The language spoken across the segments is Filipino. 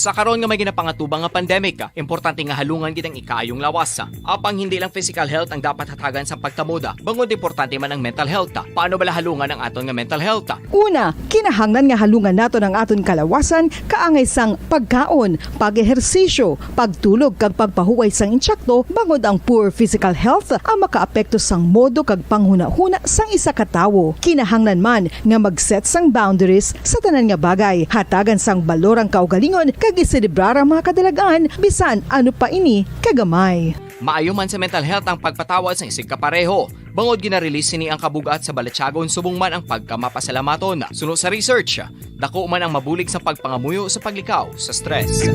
Sa karon nga may ginapangatubang nga pandemic, importante nga halungan gid ang ikaayong lawas. Apang hindi lang physical health ang dapat hatagan sa pagtamuda, bangod importante man ang mental health. Paano bala halungan ang aton nga mental health? Una, kinahanglan nga halungan nato ang aton kalawasan kaangay sang pagkaon, pag-ehersisyo, pagtulog kag pagpahuway sang insyakto bangod ang poor physical health ang makaapekto sang modo kag panghuna-huna sang isa ka tawo. Kinahanglan man nga mag-set sang boundaries sa tanan nga bagay, hatagan sang balorang kaugalingon kag iselebrar ang mga kadalagaan bisan ano pa ini kagamay. Maayo man sa mental health ang pagpatawad sa isig kapareho. Bangod ginarelease ni ang kabugat sa Balenciaga subong man ang pagkamapasalamaton. Sunod sa research, dako man ang mabulig sa pagpangamuyo sa paglikaw sa stress.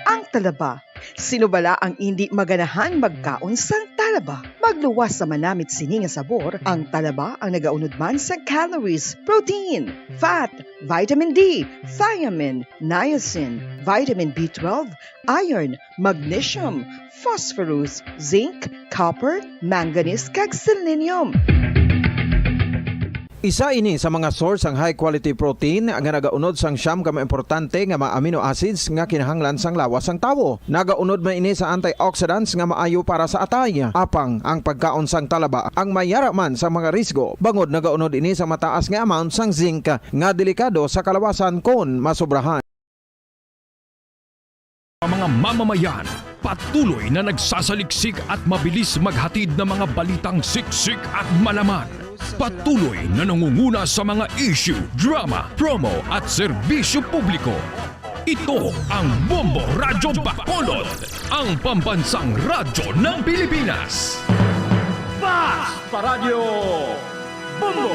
Ang talaba. Sino bala ang hindi maganahan magkaon sang talaba? Magluwas sa manamit sini nga sabor, ang talaba ang nagaunod man sa calories, protein, fat, vitamin D, thiamine, niacin, vitamin B12, iron, magnesium, phosphorus, zinc, copper, manganese kag selenium. Isa ini sa mga source ang high quality protein nga nagaunod sang siyam ka importante nga mga amino acids nga kinahanglan sang lawas sang tawo. Nagaunod man ini sa antioxidants nga maayo para sa atay. Apang ang pagkaon sang talaba ang mayara man sa mga risgo. Bangod nagaunod ini sa mataas nga amount sang zinc nga delikado sa kalawasan kon masobrahan. Mga mamamayan, patuloy na nagsasaliksik at mabilis maghatid ng mga balitang siksik at malaman. Patuloy na nangunguna sa mga issue, drama, promo at serbisyo publiko. Ito ang Bombo Radyo Bacolod, ang pambansang radyo ng Pilipinas. Fast Paradyo Bombo!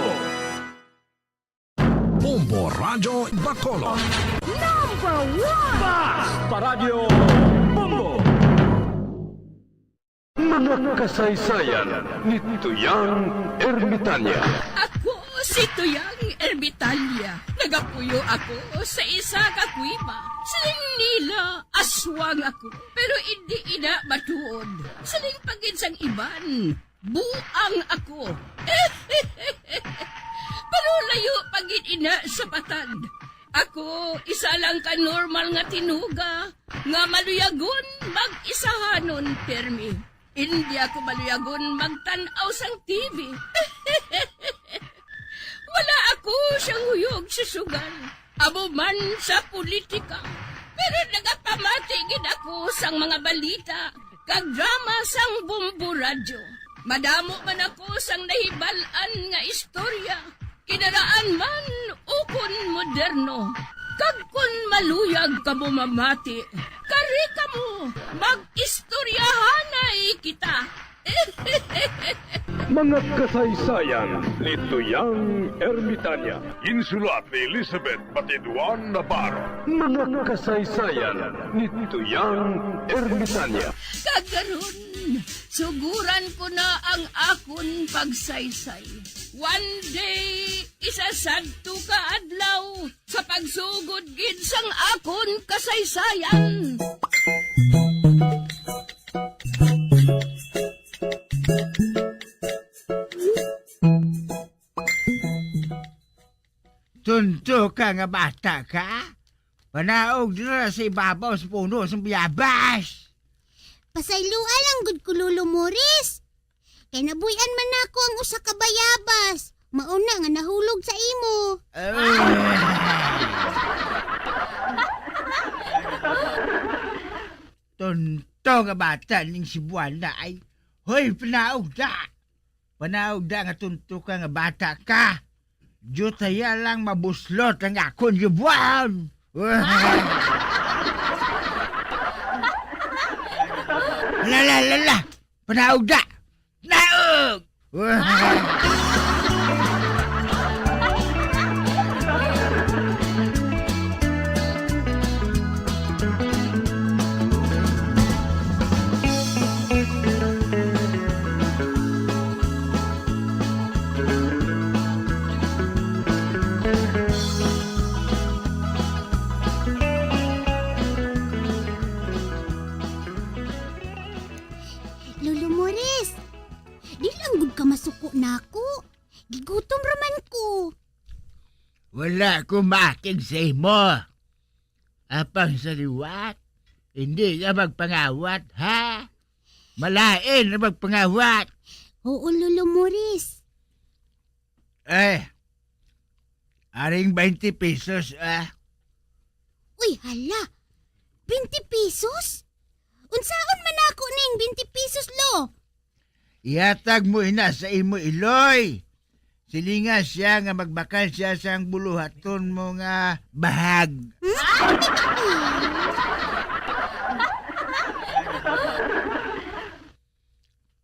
Bombo Radyo Bacolod. Number 1! Fast Paradyo Bombo! Mga kasaysayan ni Tuyang Ermitanya. Ako si Tuyang Ermitanya. Nagapuyo ako sa isa ka kuiba. Siling nila, aswang ako. Pero hindi ina matuod. Siling paginsang iban, buang ako. Pero layo pagin ina sa patad. Ako, isa lang ka normal nga tinuga. Nga maluyagon mag-isahanon, permi. Hindi ako maluyagon magtanaw sang TV. Wala ako siyang huyog sa sugal. Abo man sa politika. Pero nagapamatagin ako sang mga balita. Kag drama sang Bombo Radyo. Madamo man ako sang nahibalan nga istorya. Kinaraan man ukon moderno. Kag kun maluyag ka mo mamati, kari ka mo, mag-istoryahanay kita. Mga kasaysayan ni Tuyang Ermitanya. Insulat ni Elizabeth Batiduan Navarro. Mga kasaysayan ni Tuyang Ermitanya. Kagaron, suguran ko na ang akon pagsaysay. One day, isasagto ka adlaw sa pagsugod gid sang akon kasaysayan. Tunto ka nga bata ka? Panaog na sa ibabaw sa puno sa biyabas. Pasayloan lang gud ko Lolo Morris. Kay nabuyan man ako ang usa ka bayabas. Mauna nga nahulog sa imo. Tunto nga bata ning si Buwana ay, hoy, panaog da. Panaog da nga tunto ka nga bata ka. Jutaya lang mabuslot ang akon gibuan. La, panaog da. Naog! Lolo Morris, di lang gud ka masuko nako. Gigutom raman ko. Wala ko makig sa imo. Apang sa liwat, hindi ka magpangawat, ha? Malain na magpangawat. Oo, Lolo Morris. Aring 20 pesos, Uy, hala. 20 pesos? Unsaon man ako ning 20 pesos, Lo? Ihatag mo ina sa imo iloy. Silinga siya nga magbakal siya sang buluhaton mo nga bahag.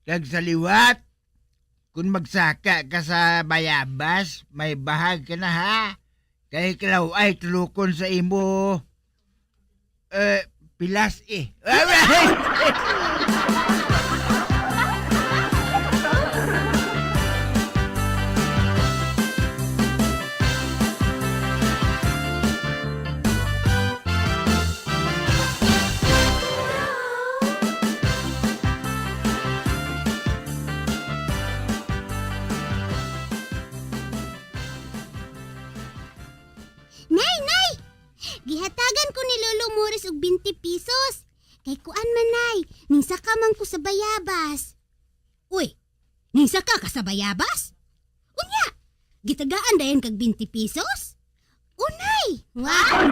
Kag sa liwat, kung magsaka ka sa bayabas, may bahag ka na ha. Kay kilaw ay tulukon sa imo. Pilas eh. Nay! Gihatagan ko ni Lolo Morris og 20 pesos. Kay kuan man, Nay. Ning saka man ko sa bayabas. Uy, ning saka ka sa bayabas? Unya, gitagaan dayon kag 20 pesos? Unay! Wow!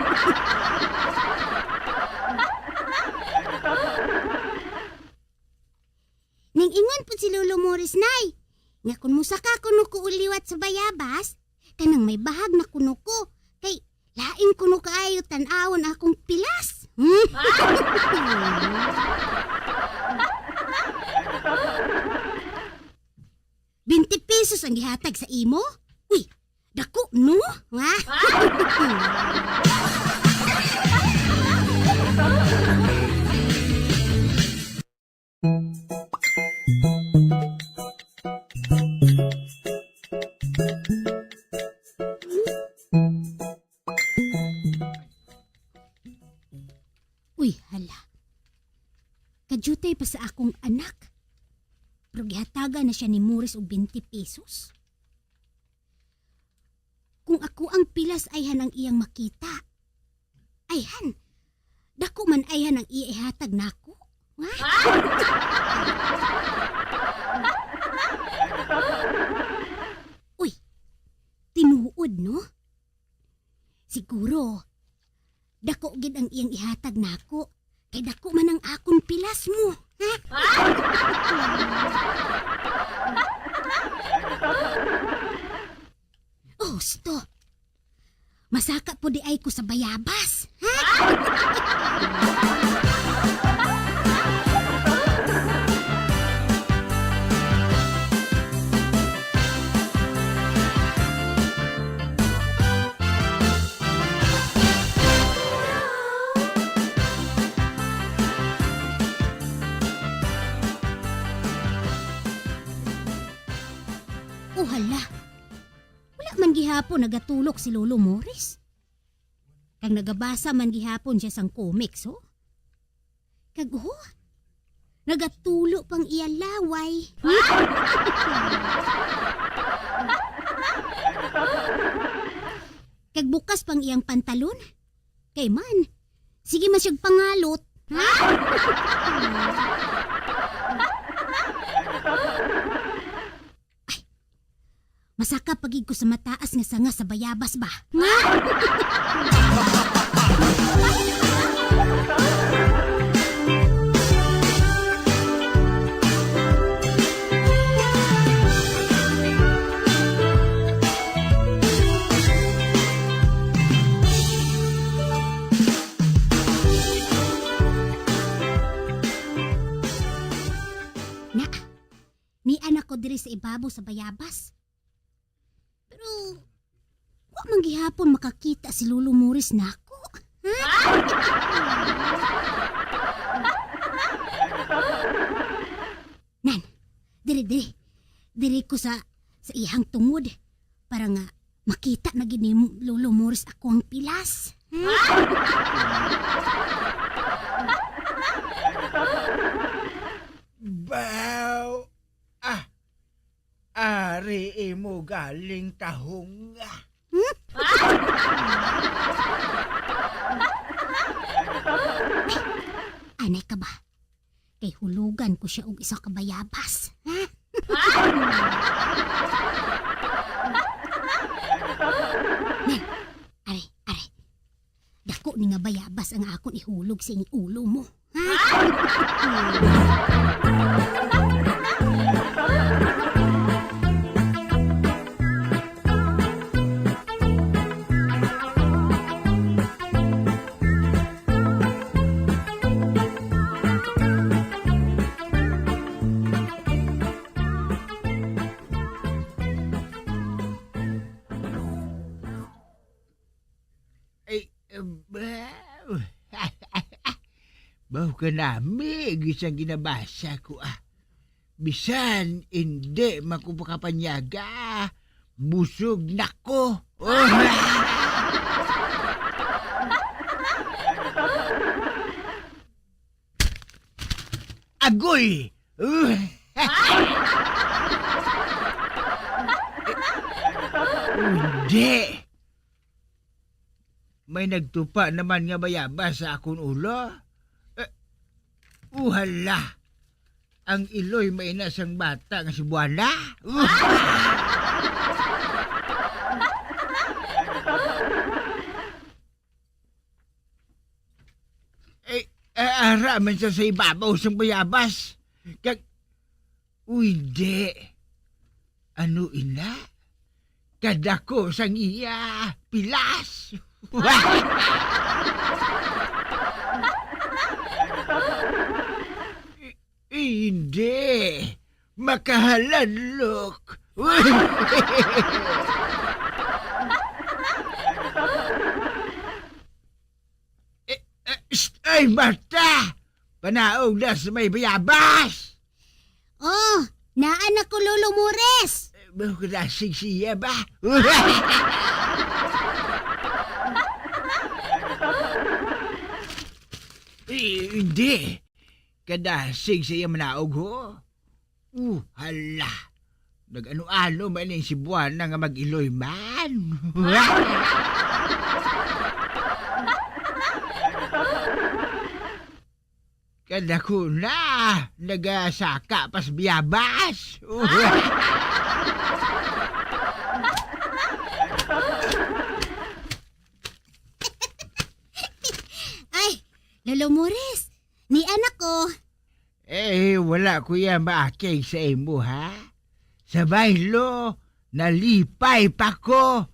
Ning ingon po si Lolo Morris, Nay. Nga kung musaka kuno ko uliwat sa bayabas, kanang may bahag na kuno ko. Kay laing kuno kaayo tan-awon akong pilas. 20 pesos ang gihatag sa imo? Uy, dako no? Ha? Uy, hala. Kadyutay pa sa akong anak. Pero gihatagan na siya ni Morris og 20 pesos. Kung ako ang pilas ayhan ang iyang makita. Ayhan. Dako man ayhan ang iya ihatag nako. Uy, tinuod no? Siguro, dako gid ang iyang ihatag nako. Kay dako man ang akong pilas mo. Ha? Oh, stop. Masaka po di ay ko sa bayabas. Ha? Oh, hala. Wala man gihapon nagatulok si Lolo Morris. Kag nagabasa man gihapon siya sang comics, oh. Kag nagatulo pang iya laway. Kag bukas pang iyang pantalon. Kay man, sige man siyang pangalot. Ha? Masaka pagig ko sa mataas nga sanga sa bayabas ba? Nga? Na, ni anak ko diri sa ibabaw sa bayabas. Pero, wa man gihapon makakita si Lolo Morris nako. Ha? Nan, diri ko sa ihang tungod para nga makita na gid ni Lolo Morris ako ang pilas. Baw! ari mo galing tahong. Anay ka ba? Kay hulugan ko siya og isa ka bayabas. Ha? Nen, are. Dako ni nga bayabas ang akon ihulog sa iyong ulo mo. Ha? Ay, baw ka nami, gisang ginabasa ko Bisan, hindi makupakapanyaga. Busog na ko. Agoy! Hindi! May nagtupa naman nga bayabas sa akong ulo. Uhala! Ang iloy may nasang bata nga si Buwana. Ara man siya sa ibabaw sang bayabas. Di. Ano ina? Kadako sang iya. Pilas. Hindi. Makahalalok. Ay, bata! Panaog na sa may bayabas! Oh, naanak ko Lolo Mores. Baklasig siya ba? Hindi. Kadasig siya manaog ho. Hala. Nag-ano-ano man yung si Buwana nga mag-iloy man. Kada ko na, nagasaka pas biyabas. Ay, Lolo Mores, ni anak ko. Wala ko yan maakay sa imo, ha? Sa baylo, nalipay pa ko.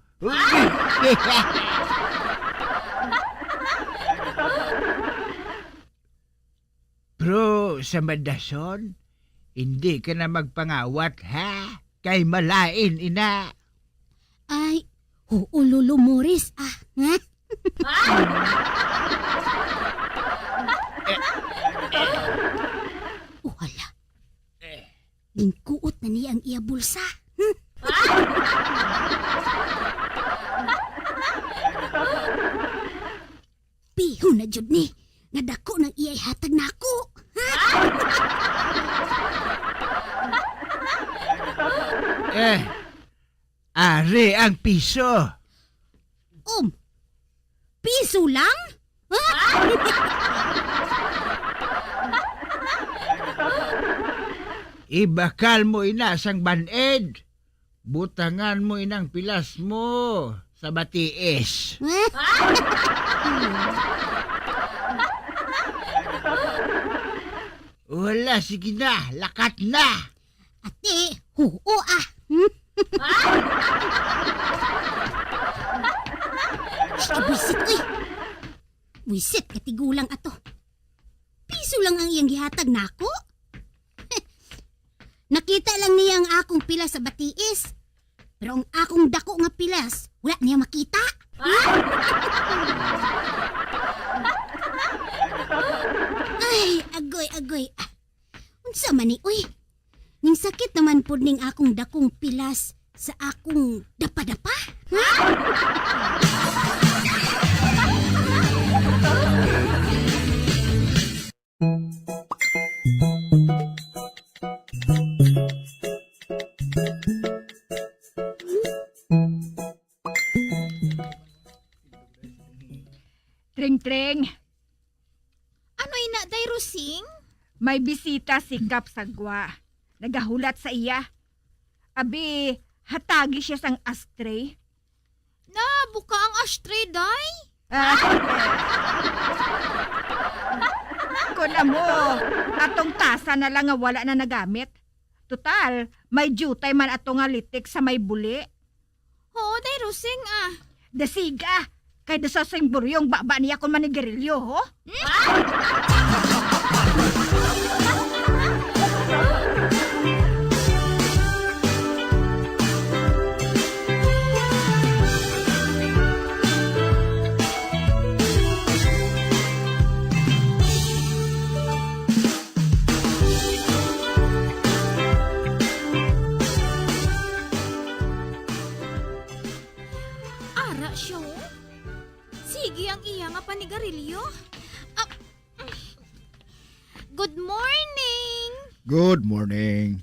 Pero sa madason, hindi ka na magpangawat, ha? Kay malain, ina. Ay, oo Lolo Mores, ha? Wala. Lingkuot na niya ang iya bulsa. Piho na jud ni. Nga dako ng iyay hatag nako. Are ang piso. Piso lang? Ibakal mo ina sang baned. Butangan mo inang pilas mo sa batiis. Wala, sige na. Lakat na. Ate, oo Buisit, uy. Buisit, katigulang ato. Piso lang ang iyang gihatag nako. Nakita lang niya ang akong pilas sa batiis. Pero ang akong dako nga pilas, wala niya makita. Ay, agoy. Unsa man ni, uy. Ning sakit naman pod ning akong dakong pilas sa akong dapa-dapa. bisita si Kap Sagwa. Nagahulat sa iya. Abi, hatagi siya sang ashtray. Na, buka ang ashtray, day. Kung mo, atong tasa na lang nga wala na nagamit. Total, may jutay man atong nga litik sa may buli. Oo, day, Rosing, Dasiga, kay dasasing buryong baba niya kung manigarilyo, ho? Ara siya, oh. Sige ang iya nga panigarilyo. Good morning. Good morning.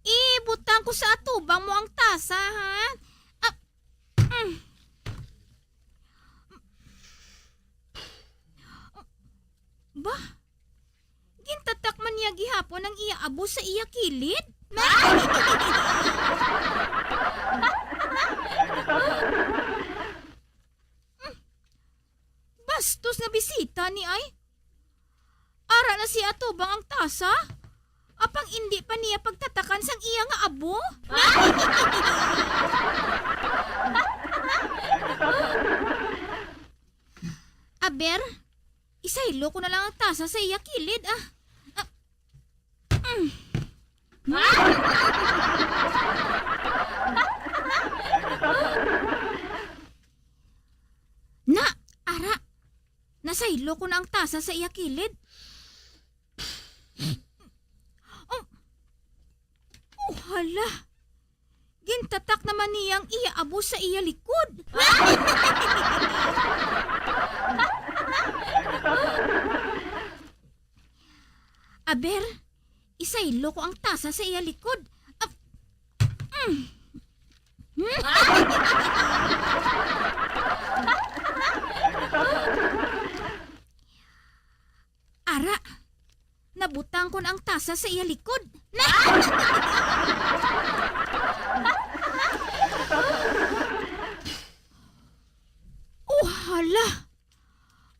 Ibutang ko sa atubang mo ang tasa, ha? Bah, gintatak man niya gihapon ang iya abo sa iya kilid? Bastos na bisita ni ay. Ara na si atubang ang tasa? Apang hindi pa niya pagtatakan sang iya nga abo? Aber, isaylo ko na lang ang tasa sa iya kilid, Na, ara, nasaylo ko na ang tasa sa iya kilid. Oh, hala. Gintatak naman niyang iya abo sa iya likod. Aber, isaylo ko ang tasa sa iya likod. Ara, nabutang ko na ang tasa sa iya likod. Oh, hala.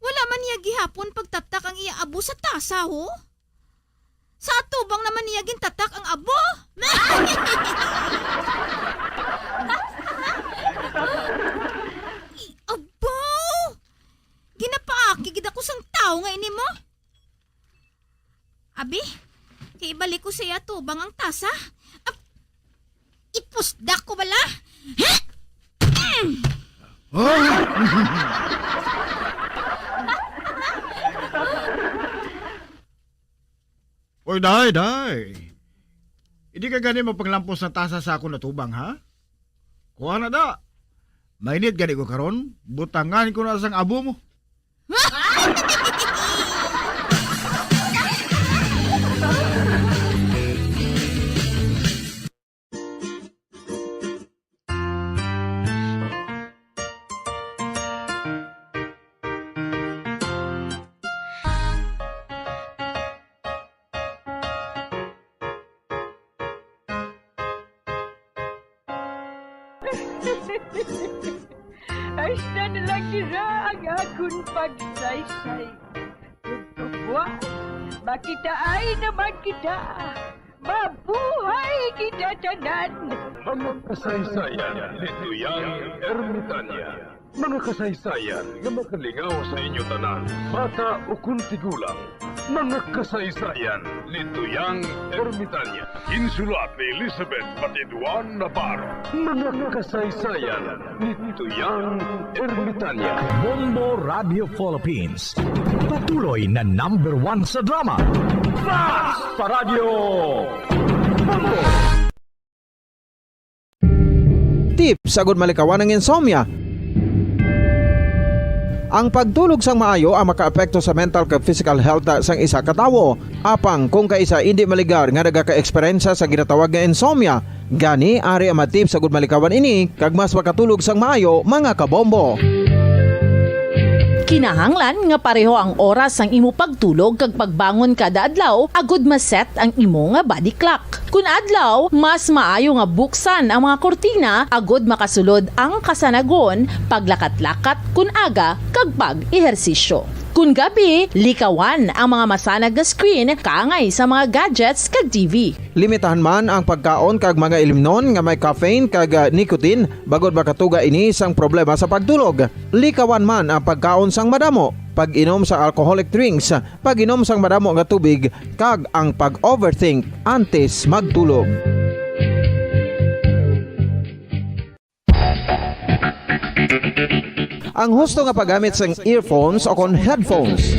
Wala man niya gihapon pagtatak ang iya abo sa tasa, ho? Sa atubang naman niya gintatak ang abo. Abo! Ginapaaki gid ako sang tao nga ini mo. Abi, kay ibalik ko sa iya tubang ang tasa. Ipusdak ko bala. Oy, day. Hindi ka gani mapaglampos ng tasa sa ako na tubang, ha? Kuha na da. Mainit gani ko karon, butangan ko na sang abo mo. Ay na lang nila ang akong pagsaysay. Buwan, makitaan naman kita. Mabuhay kita tanan. Mga kasaysayan ni Tuyang Ermitanya. Mga kasaysayan na makalingaw sa inyo tanan, bata o kuntigulang. Mga kasaysayan ni Tuyang Ermitanya. Insulat ni Elizabeth Batiduan Navarro. Mga kasaysayan ni Tuyang Ermitanya. Bombo Radio Philippines. Patuloy na #1 sa drama. Fast Paradyo Bombo! Tip sagod malikawan ng insomnia. Ang pagtulog sang maayo ang makaapekto sa mental kag physical health sang isa ka tawo. Apang kung kaisa hindi maligar nga nagaka-eksperyensya sa ginatawag nga insomnia, Gani ari ang matip sa gudmalikawan ini kag mas makatulog sang maayo mga kabombo. Kinahanglan nga pareho ang oras ang imo pagtulog kag pagbangon kada adlaw agud maset ang imo nga body clock. Kun adlaw, mas maayo nga buksan ang mga kortina agud makasulod ang kasanagon paglakat-lakat kun aga kag pag-ehersisyo. Kun gabi, likawan ang mga masanag na screen kaangay sa mga gadgets kag TV. Limitahan man ang pagkaon kag mga ilimnon nga may caffeine kag nicotine bagod makatuga ini sang problema sa pagtulog. Likawan man ang pagkaon sang madamo, pag-inom sa alcoholic drinks, pag-inom sang madamo nga tubig kag ang pag-overthink antes magtulog. Ang husto nga paggamit sang earphones o kon headphones.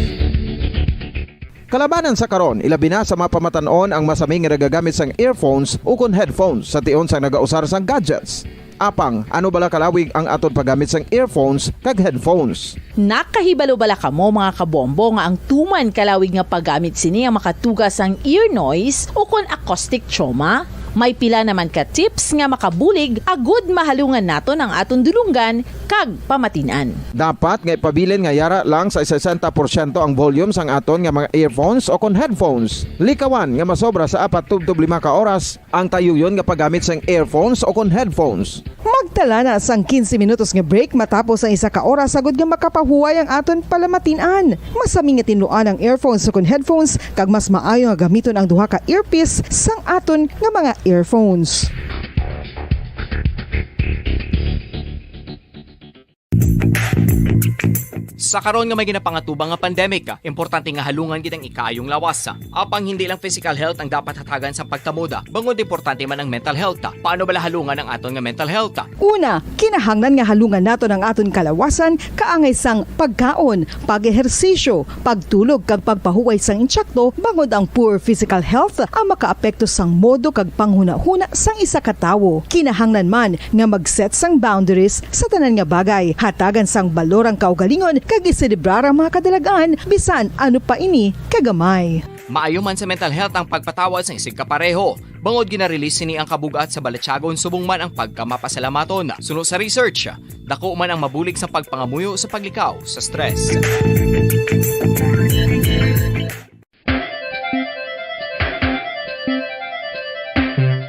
Kalabanan sa karon, ilabi na sa mga pamatanon ang masaming nga nagagamit sang earphones o kon headphones sa tion sang nagausar sang gadgets. Apang, ano bala kalawig ang aton paggamit sang earphones kag headphones? Nakahibalo bala kamo mga kabombo nga ang tuman kalawig nga paggamit sini ang makatugas ang ear noise o kon acoustic trauma? May pila naman ka tips nga makabulig agud mahalungan naton ang aton dulunggan kag pamatinan. Dapat nga ipabilin nga yara lang sa 60% ang volume sang aton nga mga earphones o kon headphones. Likawan nga masobra sa 4-5 ka oras ang tayuyon nga paggamit sang earphones o kon headphones. Magtala na sang 15 minutos nga break matapos ang 1 ka oras agud nga makapahuway ang aton palamatinan. Masami nga tinuan ang earphones o kon headphones kag mas maayo nga gamiton ang duha ka earpiece sang aton nga mga earphones. Sa karon nga may ginapangatubang nga pandemic, importante nga halungan gid ang ikaayong lawas. Apang hindi lang physical health ang dapat hatagan sa pagtamuda, bangod importante man ang mental health. Paano bala halungan ang aton nga mental health? Una, kinahanglan nga halungan nato ang aton kalawasan kaangay sang pagkaon, pag-ehersisyo, pagtulog kag pagpahuway sang insyakto bangod ang poor physical health ang makaapekto sang modo kag panghuna-huna sang isa ka tawo. Kinahanglan man nga mag-set sang boundaries sa tanan nga bagay, hatagan sang balorang kaugalingon kag iselebrar ang mga kadalagaan bisan ano pa ini kagamay. Maayo man sa mental health ang pagpatawad sa isig kapareho. Bangod ginarelease ni ang kabugat sa Balechagon subong man ang pagkamapasalamaton. Suno sa research, dako man ang mabulig sa pagpangamuyo sa paglikaw sa stress.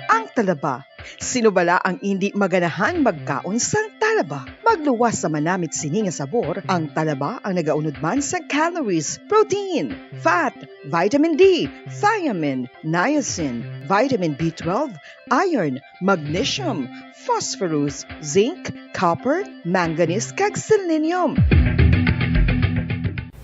Ang talaba. Sino bala ang hindi maganahan magkaon sang talaba? Magluwas sa manamit sini nga sabor, ang talaba ang nagaunod man sa calories, protein, fat, vitamin D, thiamine, niacin, vitamin B12, iron, magnesium, phosphorus, zinc, copper, manganese kag selenium.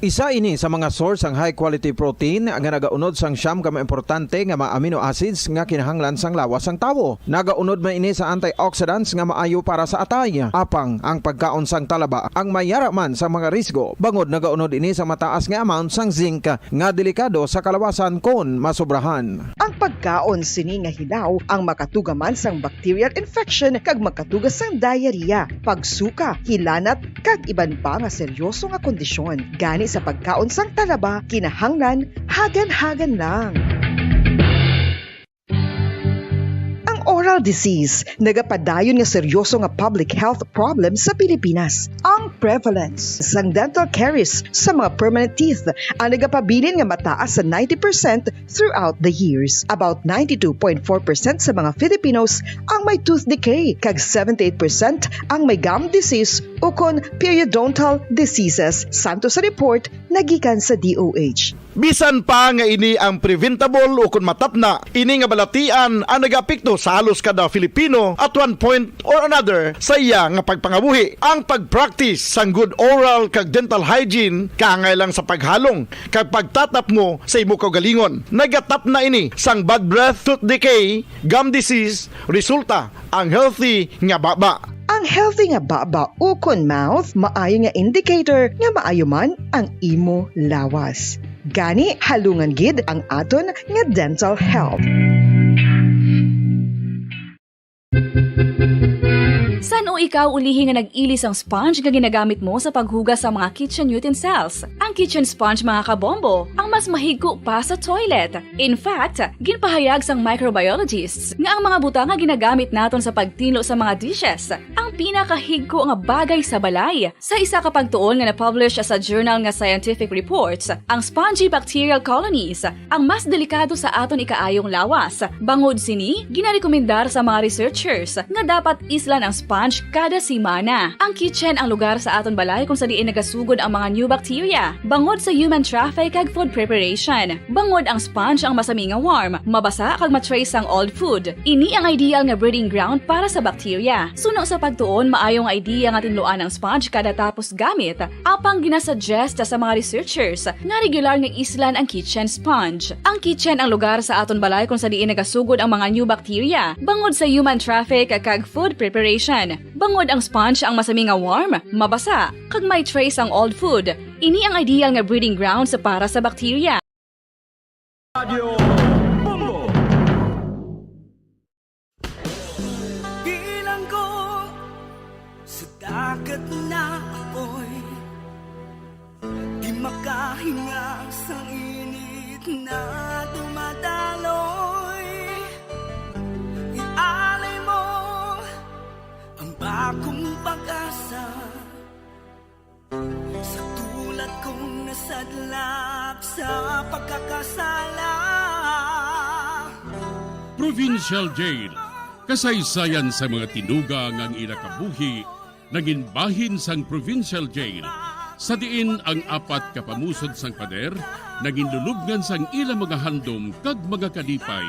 Isa ini sa mga source ang high quality protein nga nagaunod sang siyam ka importante nga mga amino acids nga kinahanglan sang lawas sang tawo. Nagaunod man ini sa antioxidants nga maayo para sa atay. Apang ang pagkaon sang talaba ang mayara man sa mga risgo. Bangod nagaunod ini sa mataas nga amount sang zinc nga delikado sa kalawasan kon masobrahan. Ang pagkaon sini nga hilaw ang makatugaman sang bacterial infection kag makatugas sang diarrhea, pagsuka, hilanat kag iban pa nga seryoso nga kondisyon. Gani sa pagkaon sang talaba, kinahanglan hagan-hagan lang. Oral disease, nagapadayon nga seryoso nga public health problem sa Pilipinas. Ang prevalence sang dental caries sa mga permanent teeth ang nagapabilin nga mataas sa 90% throughout the years. About 92.4% sa mga Filipinos ang may tooth decay, kag 78% ang may gum disease o kon periodontal diseases, santo sa report nagikan sa DOH. Bisan pa nga ini ang preventable o kung matapna, ini nga balatian ang nagapikto sa halos kada Filipino at one point or another sa iya nga pagpangabuhi. Ang pag-practice sang good oral kag dental hygiene kaangay lang sa paghalong kag pagtatap mo sa imo kaugalingon. Nagatap na ini sang bad breath, tooth decay, gum disease, resulta ang healthy nga baba. Ang healthy nga baba o kon mouth maayo nga indicator nga maayo man ang imo lawas. Gani halungan gid ang aton nga dental health. Sa Ano ikaw ulihi nga nag-ilis ang sponge nga ginagamit mo sa paghugas sa mga kitchen utensils? Ang kitchen sponge mga kabombo, ang mas mahigko pa sa toilet. In fact, ginpahayag sang microbiologists nga ang mga butang nga ginagamit naton sa pagtilo sa mga dishes ang pinakahigko nga bagay sa balay. Sa isa ka pagtuon nga na-publish sa journal nga Scientific Reports, ang spongy bacterial colonies ang mas delikado sa aton ikaayong lawas. Bangod sini, ginarekomendar sa mga researchers nga dapat islan ang sponge kada semana. Ang kitchen ang lugar sa aton balay kung sa diin nagasugod ang mga new bacteria. Bangod sa human traffic kag food preparation. Bangod ang sponge ang masami nga warm, mabasa kag matrace ang old food. Ini ang ideal nga breeding ground para sa bacteria. Suno sa pagtuon, maayong idea nga tinluan ang sponge kada tapos gamit. Apang ginasuggest sa mga researchers nga regular nga islan ang kitchen sponge. Ang kitchen ang lugar sa aton balay kung sa diin nagasugod ang mga new bacteria. Bangod sa human traffic kag food preparation. Bangod ang sponge ang masami nga warm, mabasa, kag may trace ang old food. Ini ang ideal nga breeding ground sa para sa bacteria. Radio Bongo. Bilang ko sa dagat na apoy, di makahinga sa init na dumadaloy. Ialay mo ang bagong pag-asa sa tulad kong nasadlak sa pagkakasala. Provincial Jail, kasaysayan sa mga tinugang ang inakabuhi, naging bahin sang Provincial Jail. Sa diin ang apat kapamusod sang pader, naging lulubngan sang ilang mga handom kag mga kalipay,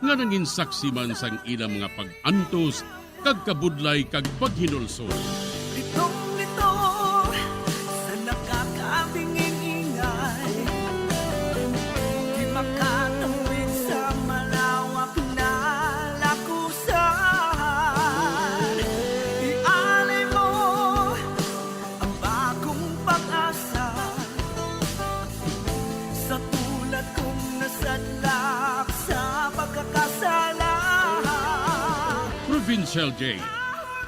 nga naging saksi man sang ilang mga pag-antos, kag kabudlay kag paghinulsol. Litong-lito sa nakakabinging ingay, di makatawid sa malawak na lakusan. Ialay mo ang bagong pag-asa sa tulad kong nasadlak sa pagkakasala. Provincial Jail,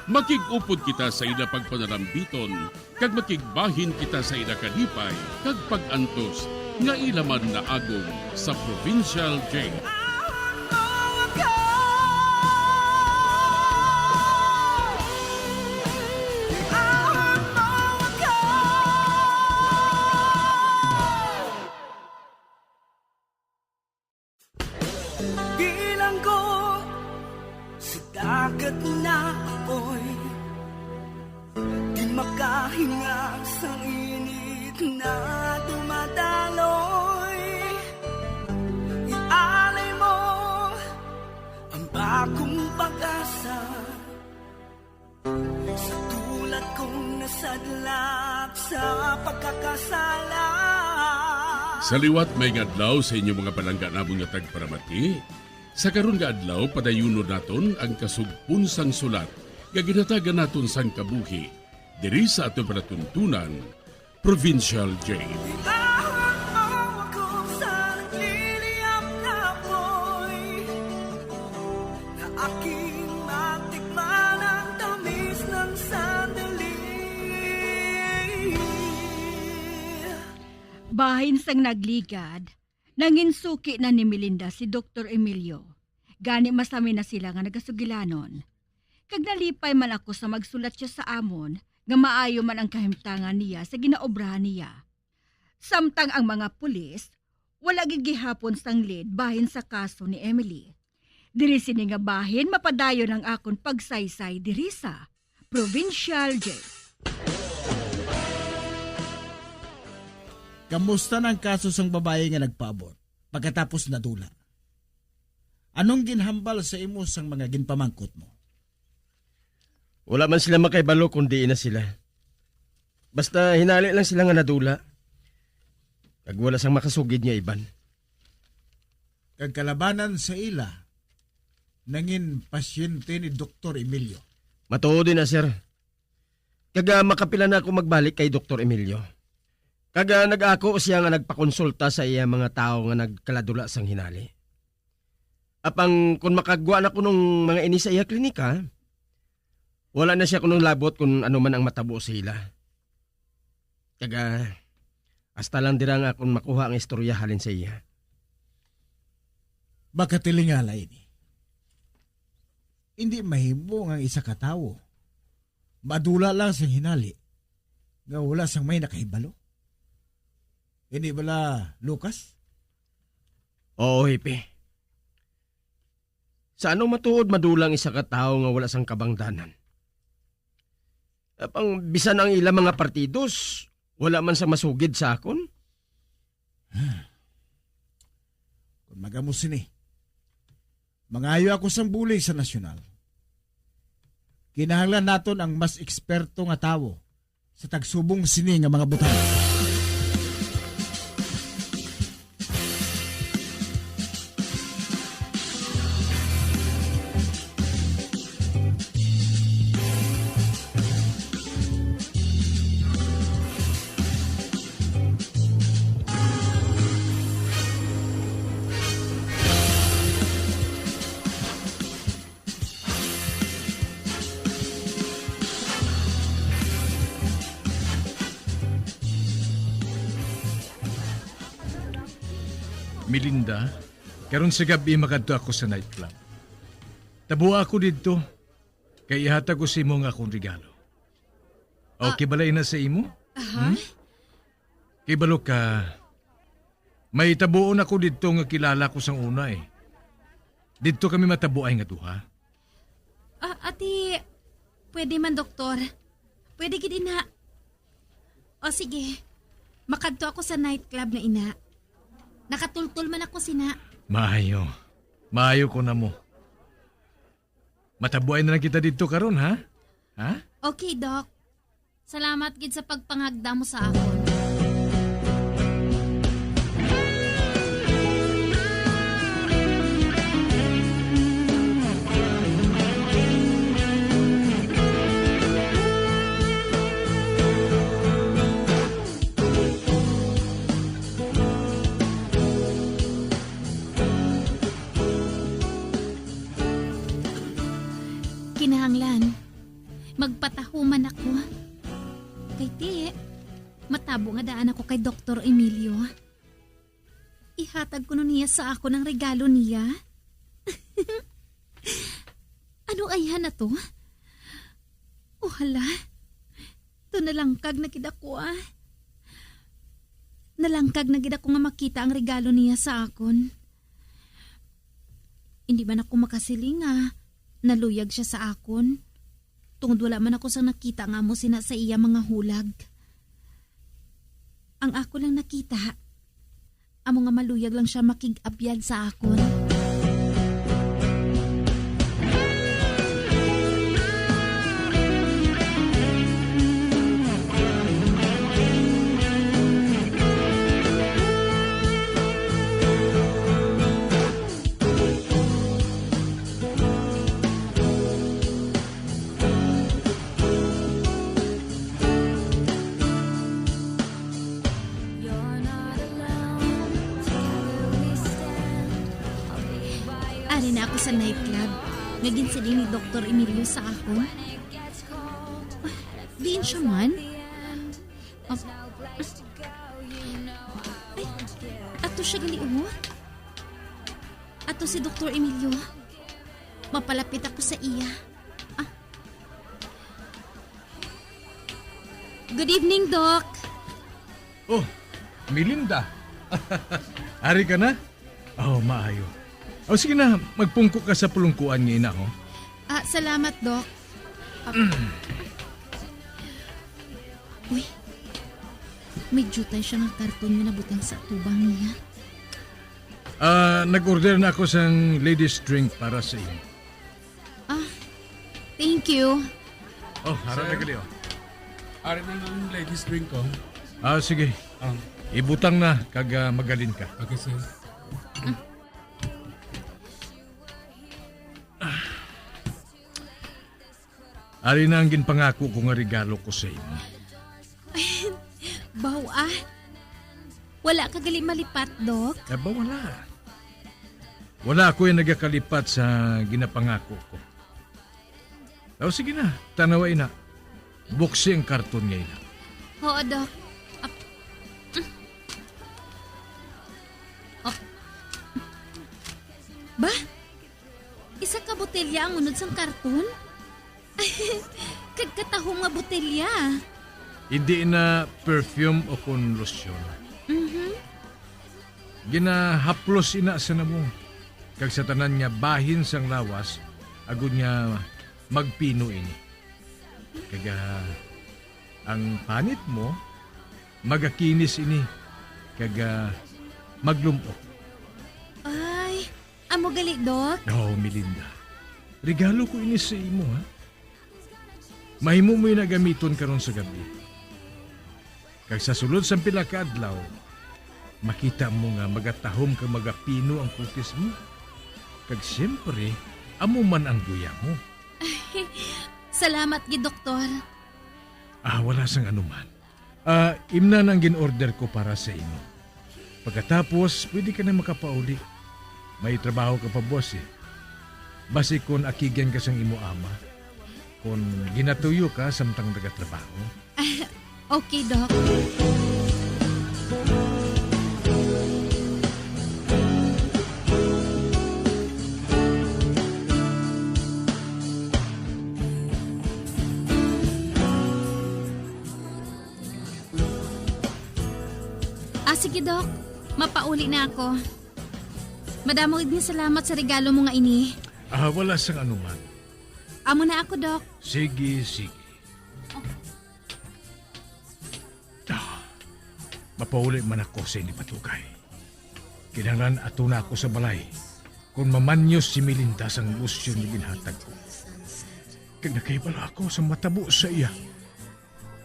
makigupod kita sa ila pagpanarambiton, kag makigbahin kita sa ila kalipay, kag pag-antos, nga ilaman na agong sa Provincial Jail. Bilang ko sa dagat na apoy, di makahinga sa init na dumadaloy. Ialay mo ang bagong pag-asa sa tulad kong nasadlak sa pagkakasala. Sa liwat may adlaw sa inyong mga palangga namong nga tagparamati, sa karon nga adlaw padayunon naton ang kasugpon sang sulat nga ginatagan naton sang kabuhi diri sa aton palatuntunan, Provincial Jail. Aking matikman ang tamis ng sandali. Bahin sang nagligad, nanginsuki na ni Melinda si Dr. Emilio. Gani masami na sila nga nagasugilanon. Kag nalipay man ako sa magsulat siya sa amon, nga maayo man ang kahimtangan niya sa ginaobrahan niya. Samtang ang mga pulis, wala gigihapon sang lead bahin sa kaso ni Emily. Diri sini nga bahin mapadayon ang akon pagsaysay diri sa Provincial Jail. Kamusta ng kaso sang babae nga nagpaabot pagkatapos nadula? Anong ginhambal sa imo sang mga ginpamangkot mo? Wala man sila makaibalo kundi na sila. Basta hinali lang sila nga nadula. Kag wala sang makasugid niya iban. Kag kalabanan sa ila, nangin pasyente ni Dr. Emilio. Matuod din na, sir. Kaga makapila na ako magbalik kay Dr. Emilio. Kaga nag-ako siya nga nagpakonsulta sa iya mga tao nga nagkaladula sang hinali. Apang kung makagwa na ko nung mga ini sa iya klinika, Wala na siya kunong labot kung ano man ang matabo sila. Kaga, hasta lang dira nga kung makuha ang istorya halin sa iya. Baka tilingala ini. Hindi mahimo ang isa ka tawo. Madula lang sa hinali. Nga wala sang may nakahibalo. Hindi bala, Lucas? Oo, Hipi. Sa anong matuod madulang isa ka tao nga wala sang kabangdanan? Apang bisan ang ilang mga partidos, wala man sa masugid sa akon? Kung magamusin mangayo ako sang bulay sa nasyonal. Kinahanglan naton ang mas eksperto nga tawo sa tagsubong sini nga mga butang. Melinda, karon sa gabi makadto ako sa nightclub. Tabuha ako dito, kay ihatag ko sa imo nga akong regalo. Okay balay na sa imo? Kay balo ka, may tabuon ako dito nga kilala ko sang una eh. Dito kami matabuay nga duha. Ati, pwede man doktor. Pwede gid ina. O sige, makadto ako sa nightclub nga ina. Nakatultul man ako sina. Maayo. Maayo ko na mo. Matabuay na lang kita dito karon ha? Ha? Okay, Doc. Salamat gid sa pagpangagda mo sa ako. Kinahanglan, magpatahuman ako. Kay ti, matabo nga daan ako kay Dr. Emilio. Ihatag ko nun niya sa ako ng regalo niya. Ano ayahan na to? Oh hala, to nalangkag na gid ako Nalangkag na gid ako nga makita ang regalo niya sa akon. Hindi man ako makasiling naluyag siya sa akon. Tungod wala man ako sa nakita nga mo sina sa iya mga hulag. Ang ako lang nakita, amo nga maluyag lang siya makig-abyad sa akon. Sa nightclub, naging sila ni Dr. Emilio sa ako. Diin siya man. Ay, ato siya gali Ato si Dr. Emilio. Mapalapit ako sa iya. Good evening, Doc. Oh, Melinda. Ari ka na? Oh, maayo. O sige na, magpungko ka sa pulungkuan ngayon ako. Salamat, Doc. Uy, may jutay siya ng karton nga nabutang sa tubang niya. Nag-order na ako sa ladies drink para sa iyo. Thank you. Oh, harap na gali oh. Harap na ng ladies drink ko. Sige. Ibutang na, kag magalin ka. Okay, sir. Ari na ang ginpangako ko nga regalo ko sa imo. Baw Wala ka gali malipat, Doc? Wala. Wala ako yung nagakalipat sa ginapangako ko. Sige na, tanaway na. Buksi ang karton ngayon na. Oo, Dok. Ba? Isa ka botelya ang unod sang karton? Kagkatahong nga botelya. Hindi na perfume o kun lotion. Ginahaplos ina sa namo. Kag sa tanan niya bahin sang lawas, agud niya magpino ini. Kaga ang panit mo, magakinis ini. Kaga maglumok. Ay, amo gali, Dok. Oh, Melinda. Regalo ko ini sa imo, ha? Mahimo mo yung nagamiton karon sa gabi. Kag sa sulod sa pila ka adlaw, makita mo nga magatahom ka magapino ang kutis mo. Kag siyempre, amo man ang guya mo. Salamat, Doktor. Wala sang anuman. Imna nang gin-order ko para sa imo. Pagkatapos, pwede ka na makapauli. May trabaho ka pa, boss, eh. Basi kung akigyan ka sang imo ama, kung ginatuyo ka samtang nagatrabaho. Okay, Doc. Sige, Doc. Mapauli na ako. Madamo din salamat sa regalo mo nga ini. Wala sang anuman. Amo na ako, Doc. Sige. Mapauli man ako sa ini patukay. Kinahanglan ato na ako sa balay kung mamanyos si Melinda sang lusyon ni ginhatag ko. Kag nakaibala ako sa matabo sa iya.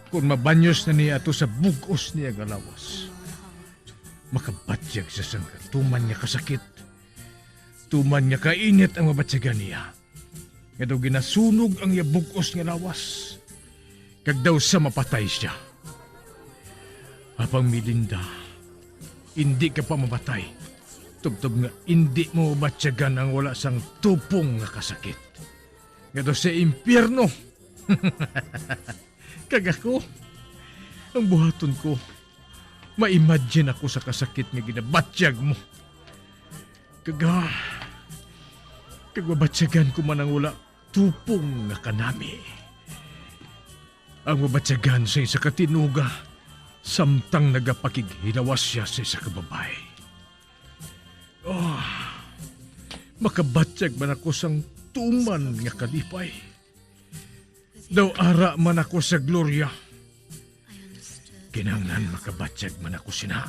Kung mabanyos na niya ato sa bugos niya galawas. Makabatyag sa sangka. Tuman niya kasakit. Tuman niya kainit ang mabatyagan niya. Nga daw ginasunog ang yabugos nga lawas. Kag daw sa mapatay siya. Apang Melinda, hindi ka pa mamatay. Tubtob nga hindi mo mabatyagan ang wala sang tupong nga kasakit. Nga daw sa impyerno. Kag ako, ang buhaton ko, ma-imagine ako sa kasakit nga ginabatyag mo. Kagbabatyagan ko man ang wala tupong nga kanami. Ang mabatyagan sa isa katinuga, samtang nagapakighilawas siya sa isa kababay. Makabatyag man ako sang tuman nga kalipay. Daw ara man ako sa Gloria. Kinahanglan makabatyag man ako sina.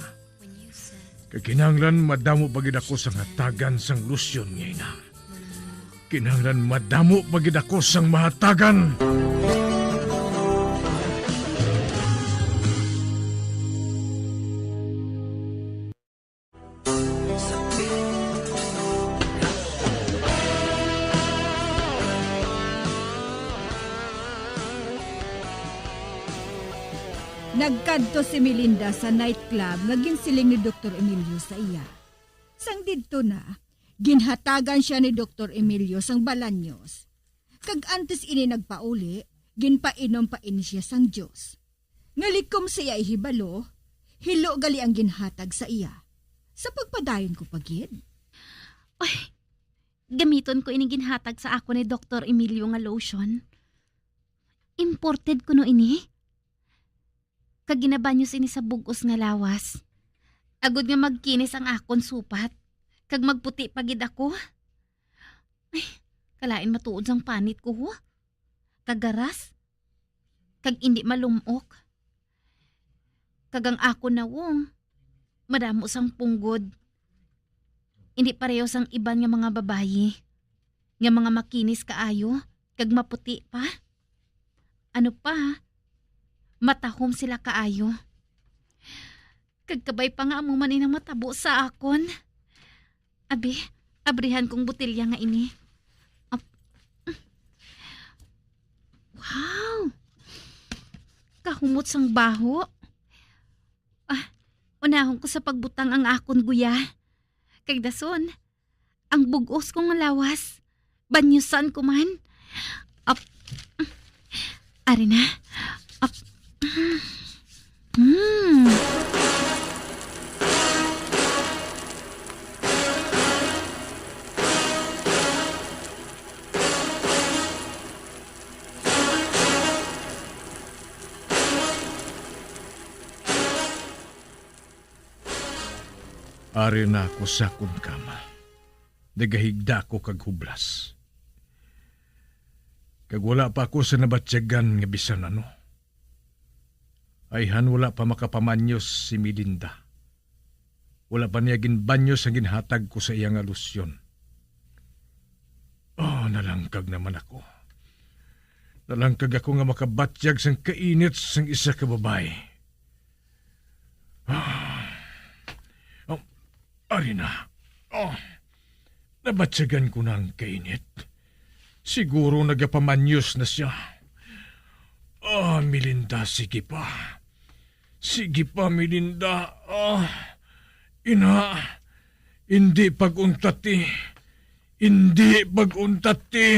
Kinahanglan madamo bagid ako sa hatagan sang lusyon ngayon na. Kinahanglan madamo bagid ako sang mahatagan. Nagkadto si Melinda sa nightclub nga ginsiling ni Dr. Emilio sa iya. Sang didto na, ginhatagan siya ni Dr. Emilio sang balanyos. Kag antes ini nagpauli, ginpainom pa ini siya sang Diyos. Ngalikom siya ihibalo, hilo gali ang ginhatag sa iya. Sa pagpadayon ko pagid. Ay, gamiton ko ini ginhatag sa ako ni Dr. Emilio nga lotion. Imported ko no ini. Kag ginabanyos ini sa bugos nga lawas. Agud nga magkinis ang akon supat. Kag magputi pagid ako. Ay, kalain matuod sang panit ko ho. Kagaras. Kag indi malumok. Kag ang ako na wong. Madamo sang punggod. Hindi pareho sang iban nga mga babayi. Nga mga makinis kaayo. Kag maputi pa. Ano pa? Matahom sila kaayo. Kagkabay pa nga amo man inang matabo sa akon. Abi, abrihan kong botelya nga ini. Wow! Kahumot sang baho. Unahon ko sa pagbutang ang akon guya. Kag dason, ang bugos kong lawas. Banyusan ko man. Ari na. Hmm. Ari na ako sa akong kama. Nagahigda ko kag hublas. Kag wala pa ako sa nabatsyagan nga bisan ano. Ayhan wala pa makapamanyos si Melinda. Wala pa niya ginbanyos ang ginhatag ko sa iyang alusyon. Oh, nalangkag naman ako. Nalangkag ako nga makabatsyag sang kainit sang isa ka babae. Ari na. Nabatsyagan ko na ang kainit. Siguro nagapamanyos na siya. Melinda, sige pa. Sige pa, Melinda. Ina, hindi pag-untati. Hindi pag-untati.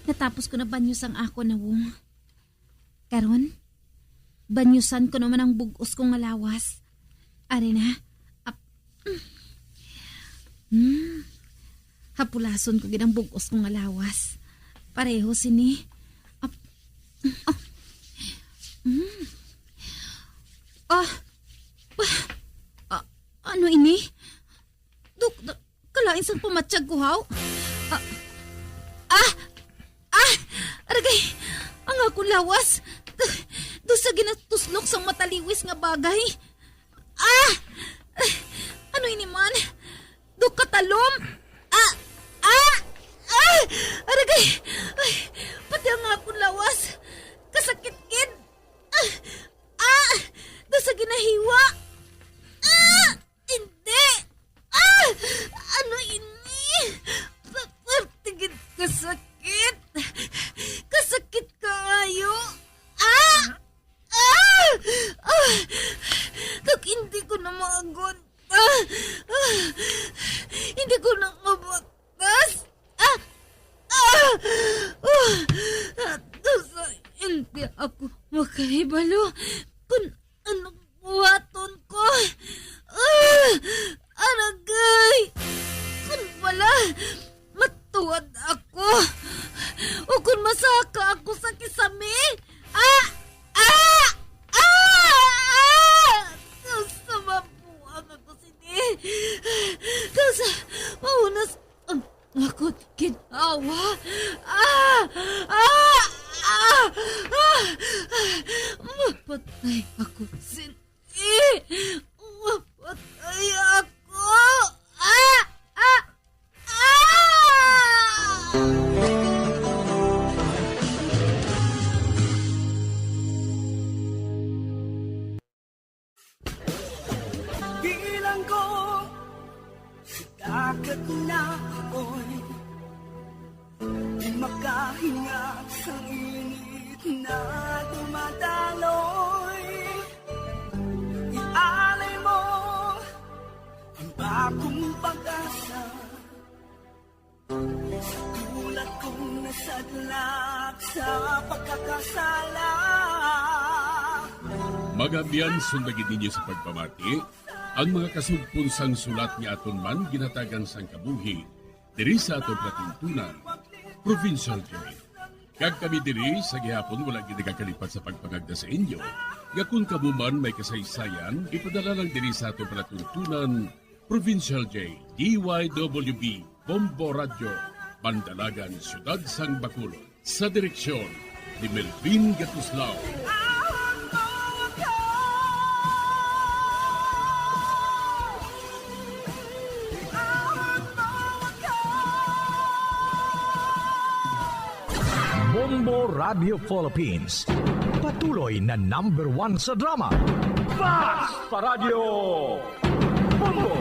Natapos ko na banyos ang ako na wong. Karon, banyusan ko naman ang bugos kong alawas. Ari na. Hapulason ko ginang bugos kong alawas. Pareho sini. Ano ini? Kalain sang pamatsyag ko, haw? Aragay, ang akong lawas. Do sa ginatuslok sang mataliwis nga bagay. Ano ini man? Do katalom? Aragay, pati ang akong lawas. Kasakit-kit. Do sa ginahiwa. Hindi. Ano ini? Partigid kasakit. Kasakit kayo. Dok, hindi ko na maagon. Hindi ko na mabatas. Hindi ako makahibalo kung anong buhaton ko. Aragay. Kung wala, matuwad ako. O kung masaka ako sa kisame. Sa mabuang ako sini. Sa maunas ang akot ginawa. Mapatay ako sini. Mapatay ako. Bilang ko sa dagat na ako'y di makahinga sa init na dumadaloy. Ialay mo ang bagong pag-asa sa tulad kong nasadlak sa pagkakasala. Magabiyan sundagin ninyo sa pagpamati ang mga kasugpon sang sulat ni aton man ginatagan sang kabuhi diri sa aton platintunan, Provincial Joy. Kag kami diri sa gihapon wala gid nakakalipat sa pagpangagda sa inyo. Nga kung kamuman may kasaysayan, ipadala lang diri sa aton platintunan, Provincial J, DYWB, Bombo Radio, Bandalagan, Siyudad Sang Bacolod, sa direksyon ni Melvin Gatuslao. Bombo Radio Philippines. Patuloy na #1 sa drama. Fast Paradio Bombo!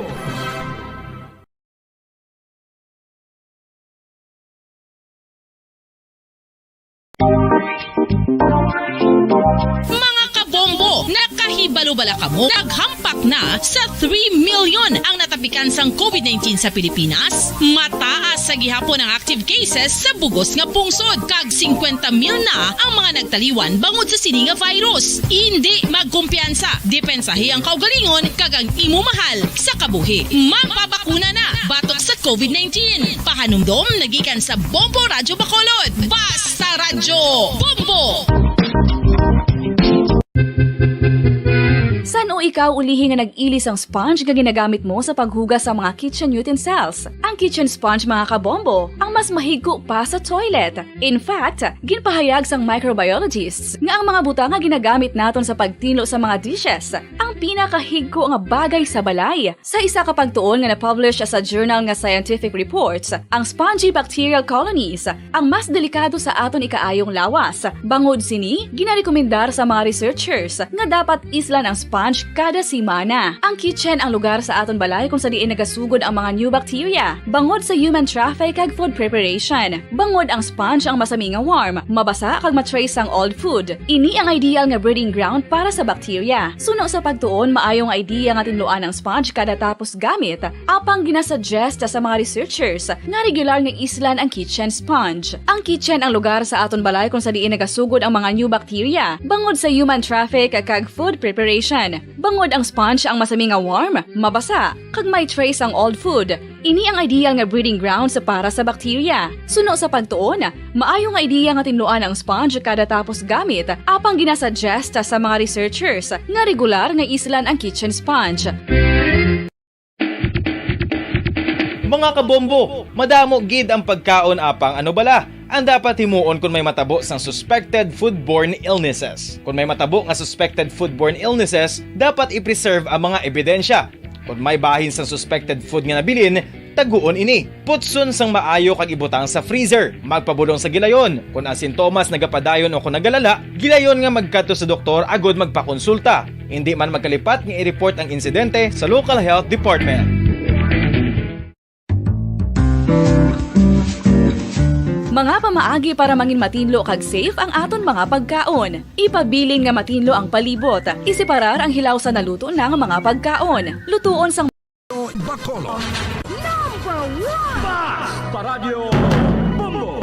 Ibalubala ka mo, naghampak na sa 3 million ang natapikan sang COVID-19 sa Pilipinas. Mataas sa gihapon ang active cases sa bugos nga pungsod. Kag 50 mil na ang mga nagtaliwan bangod sa sini nga virus. Hindi magkumpiyansa. Depensahi ang kaugalingon kag ang imo mahal sa kabuhi. Magpabakuna na batok sa COVID-19. Pahanumdom nagikan sa Bombo Radyo Bacolod. Basta Radyo Bombo! San o ikaw ulihi nga nag-ilis ang sponge nga ginagamit mo sa paghugas sa mga kitchen utensils? Ang kitchen sponge mga kabombo, ang mas mahigko pa sa toilet. In fact, ginpahayag sang microbiologists nga ang mga buta nga ginagamit naton sa pagtino sa mga dishes ang pinakahigko nga bagay sa balay. Sa isa ka pagtuon nga na-publish sa journal nga Scientific Reports, ang spongy bacterial colonies ang mas delikado sa aton ikaayong lawas. Bangod sini, ginarekomendar sa mga researchers nga dapat islan ang sponge kada simana. Ang kitchen ang lugar sa aton balay kung sa diin nagasugod ang mga new bacteria. Bangod sa human traffic kag food preparation. Bangod ang sponge ang masami nga warm, mabasa kag matrace ang old food. Ini ang ideal nga breeding ground para sa bacteria. Suno sa pagtuon, maayong idea nga tinluan ang sponge kada tapos gamit. Apang ginasuggest sa mga researchers nga regular nga islan ang kitchen sponge. Ang kitchen ang lugar sa aton balay kung sa diin nagasugod ang mga new bacteria. Bangod sa human traffic kag food preparation. Bangod ang sponge ang masami nga warm, mabasa, kag may trace ang old food. Ini ang ideal nga breeding ground sa para sa bacteria. Suno sa pagtuon, maayong idea nga tinluan ang sponge kada tapos gamit, apang ginasuggest sa mga researchers nga regular nga islan ang kitchen sponge. Mga kabombo, madamo gid ang pagkaon apang ano bala. Ang dapat himuon kung may matabo sang suspected foodborne illnesses. Kung may matabo nga suspected foodborne illnesses, dapat i-preserve ang mga ebidensya. Kung may bahin sang suspected food nga nabilin, taguon ini. Putson sang maayo kag ibutang sa freezer. Magpabulong sa gilayon. Kung ang sintomas nagapadayon o kung nagalala, gilayon nga magkadto sa doktor agod magpakonsulta. Hindi man magkalipat nga i-report ang insidente sa local health department. Mga pamaagi para mangin matinlo kag safe ang aton mga pagkaon. Ipabilin nga matinlo ang palibot. Isiparar ang hilaw sa naluto ng mga pagkaon. Lutuon sang Bacolod. Number 1! Basta Radio Bombo!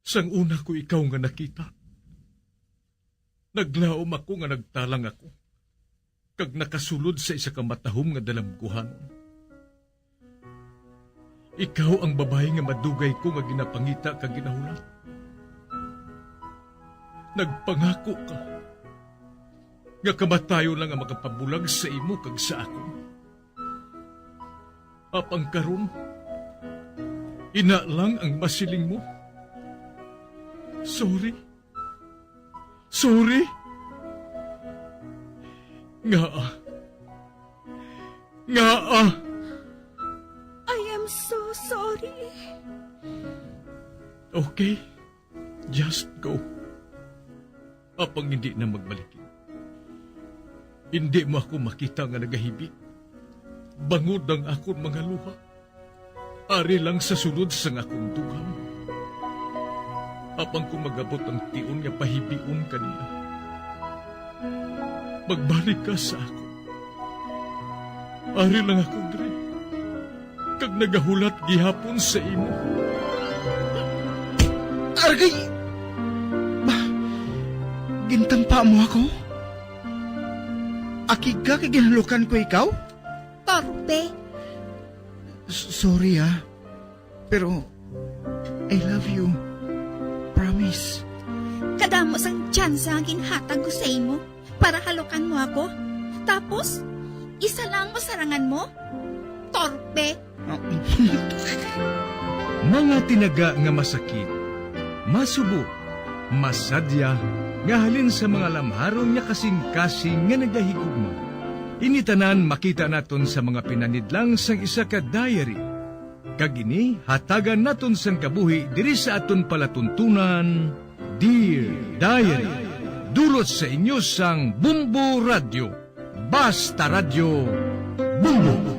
Sang una ko ikaw nga nakita, naglaom ako nga nagtalang ako, kag nakasulod sa isa ka matahom nga dalamguhanon. Ikaw ang babae nga madugay ko nga ginapangita kag ginahulat. Nagpangako ka nga kamatayo lang ang makapabulag sa imo kag sa ako. Apang karon, ina lang ang masiling mo. Sorry. Sorry. Nga. I am so sorry. Okay, just go. Apang hindi na magbalikin. Hindi mo ako makita nga nagahibik. Bangod ang akong mga luha. Ari lang sa sulod sang akong dugang. Apang kung magabot ang tion nga pahibiun kanila. Magbalik ka sa ako. Ari lang ako, Dre. Kag nagahulat gihapon sa imo. Argay! Gintampa mo ako? Akig ka kay ginalukan ko ikaw? Torpe. Sorry pero I love you. Promise. Kadamos ang tsansa ang ginhatag ko sa imo para halukan mo ako. Tapos, isa lang mo sarangan mo? Torpe. Mga tinaga nga masakit, masubo, masadya, nga halin sa mga lamharon nga kasing-kasing nga nagahigugma. Initanan makita naton sa mga pinanidlang sang isa ka diary. Kagini, hatagan naton sang kabuhi diri sa aton palatuntunan, Dear Diary. Dulot sa inyo sang Bombo Radio. Basta Radio Bombo.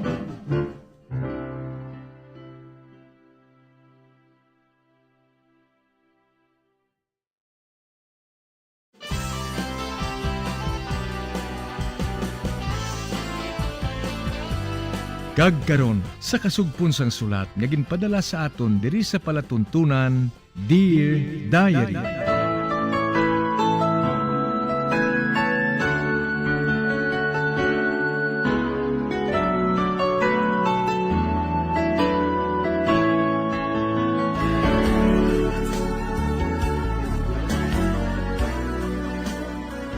Kag karon sa kasugpon sang sulat nga ginpadala sa aton diri sa palatuntunan, Dear Diary.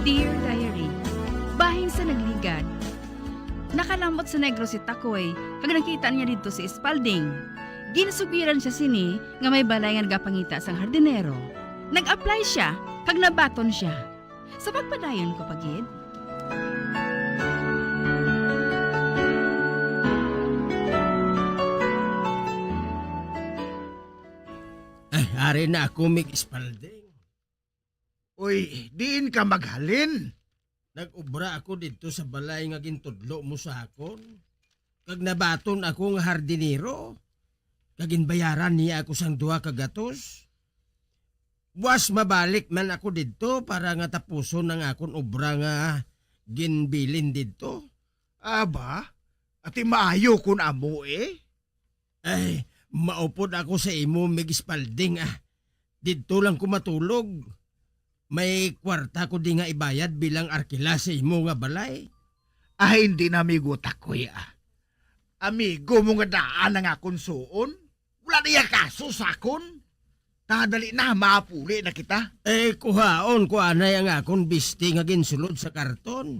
Dear Diary, bahin sa nagligad. Nakalamot sa negro si Takoy, kag nakita niya dito si Spalding. Ginasugiran siya sini nga may balay nga nagapangita sang hardinero. Nag-apply siya, kag nabaton siya. Sa pagpadayon ko pagid. Ay, ari na ako, Mig Spalding. Uy, diin ka maghalin. Nag-ubra ako dito sa balay nga gintudlo mo sa akon. Kag nabaton ako nga hardinero. Kag ginbayaran niya ako sang 2 ka gatos. Buwas mabalik man ako dito para nga tapuson ang akon obra nga ginbilin dito. Aba, ati maayo kun amo Ay, maupod ako sa imo, Mig Spalding Dito lang ko matulog. May kwarta ko di nga ibayad bilang arkila sa imo nga balay. Hindi na amigo Takoy Amigo mo nga daan ang akon suon. Wala niya kaso sa akon. Tadali na, mapuli na kita. Kuhaon ko anay ang akon bisti nga ginsulod sa karton.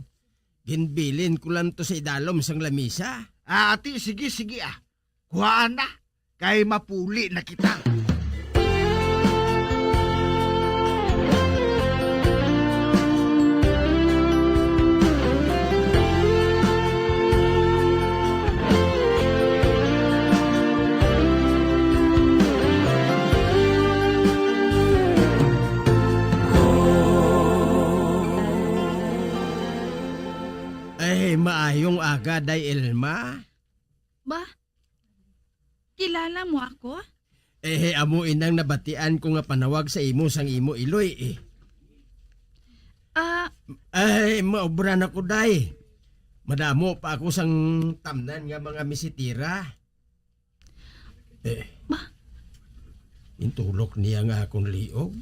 Ginbilin ko lang to sa idalom sang lamisa. Ati, sige. Kuhaan na. Kay mapuli na kita. Maayong aga, day Elma. Ba? Kilala mo ako? Amo inang nabatian ko nga panawag sa imo sang imo iloy maobra na ko, day. Madamo pa ako sang tamnan nga mga misitira. Ma? Intulok niya nga akong liog.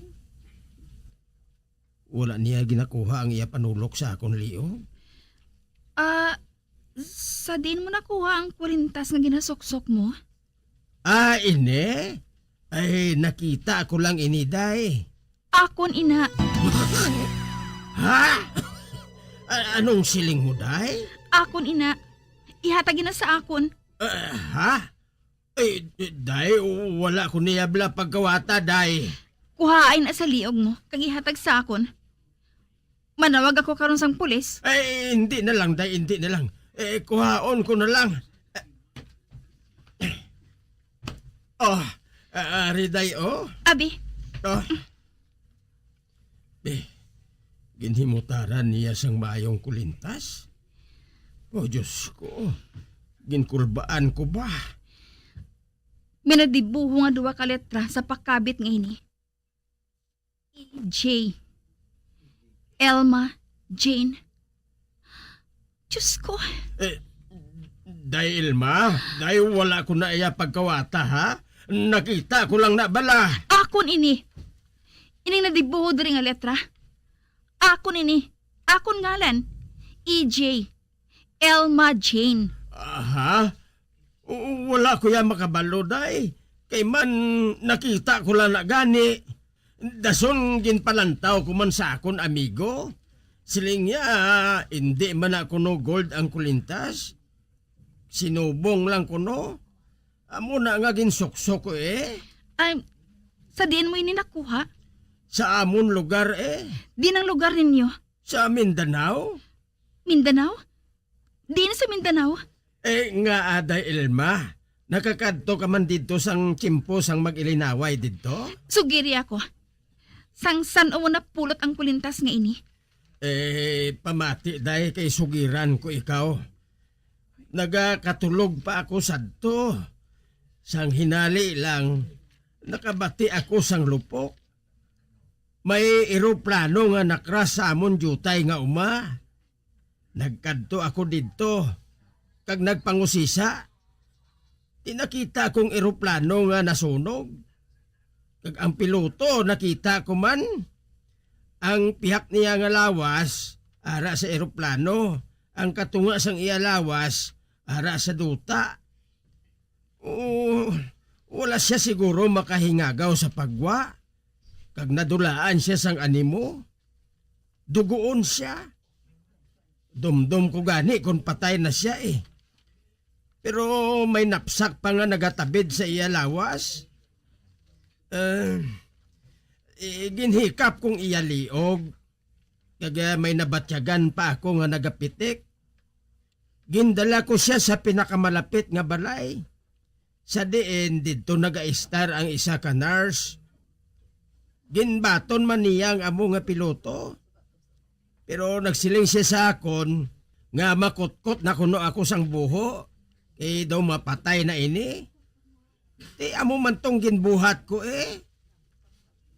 Wala niya ginakuha ang iya panulok sa akong liog. Sa din mo nakuha ang 40 nga ginasuksok mo? Ine? Ay, nakita ko lang ini, day. Akon ina. Ha? Anong siling mo, day? Akon ina. Ihatagin na sa akon. Ha? Day, wala ko niyabla pagkawata, day. Kuhain na sa liog mo, kag ihatag sa akon. Manawag ako karon sang pulis. Hindi na lang, day, hindi na lang. Kuhaon ko na lang. Ari, day, Abi. Ginhimutaran niya sang maayong kulintas. Diyos ko. Ginkulbaan ko ba? Minadibuho nga 2 ka letra sa pakabit nga ini. J. Elma Jane. Diyos ko. Day Elma, day wala ko na iya pagkawata, ha? Nakita ko lang na bala. Akon ini. Ining nadibuho diri nga letra. Akon ini. Akon ngalan. EJ. Elma Jane. Aha? Wala ko yan makabalo, day. Kay man nakita ko lang na gani. Dason ginpalantaw ko man sa akon amigo. Siling niya, hindi man ako no gold ang kulintas. Sinubong lang ko no. Amo na nga ginsuksok ko Ay, sa diin mo ini nakuha? Sa amon lugar Di ng lugar ninyo? Sa Mindanao. Mindanao? Di na sa Mindanao? Nga aday Elma, nakakadto ka man dito sang tsimpo sang mag-ilinaway dito? Sugiri ako. Sang san o mo napulot ang kulintas nga ini? Pamati day kay sugiran ko ikaw. Nagakatulog pa ako sadto. Sang hinali lang, nakabati ako sang lupok. May eroplano nga nakras sa amon jutay nga uma. Nagkadto ako dito, kag nagpangusisa. Nakita kong eroplano nga nasunog. Kag ang piloto nakita ko man. Ang pihak niya nga lawas ara sa eroplano. Ang katunga sang iya lawas ara sa duta. Wala siya siguro makahingagaw sa pagwa. Kag nadulaan siya sang animo. Dugoon siya. Dumdum ko gani kung patay na siya eh. Pero may napsak pa nga nagatabid sa iya lawas. Ginhikap kong iya liog. Kaya may nabatyagan pa ako nga nagapitik. Gindala ko siya sa pinakamalapit nga balay. Sa diin dito naga-star ang isa ka nurse. Ginbaton man niya ang amo nga piloto. Pero nagsiling siya sa akon nga makutkot na kuno ako sang buho. Daw mapatay na ini. Amo man tong ginbuhat ko eh.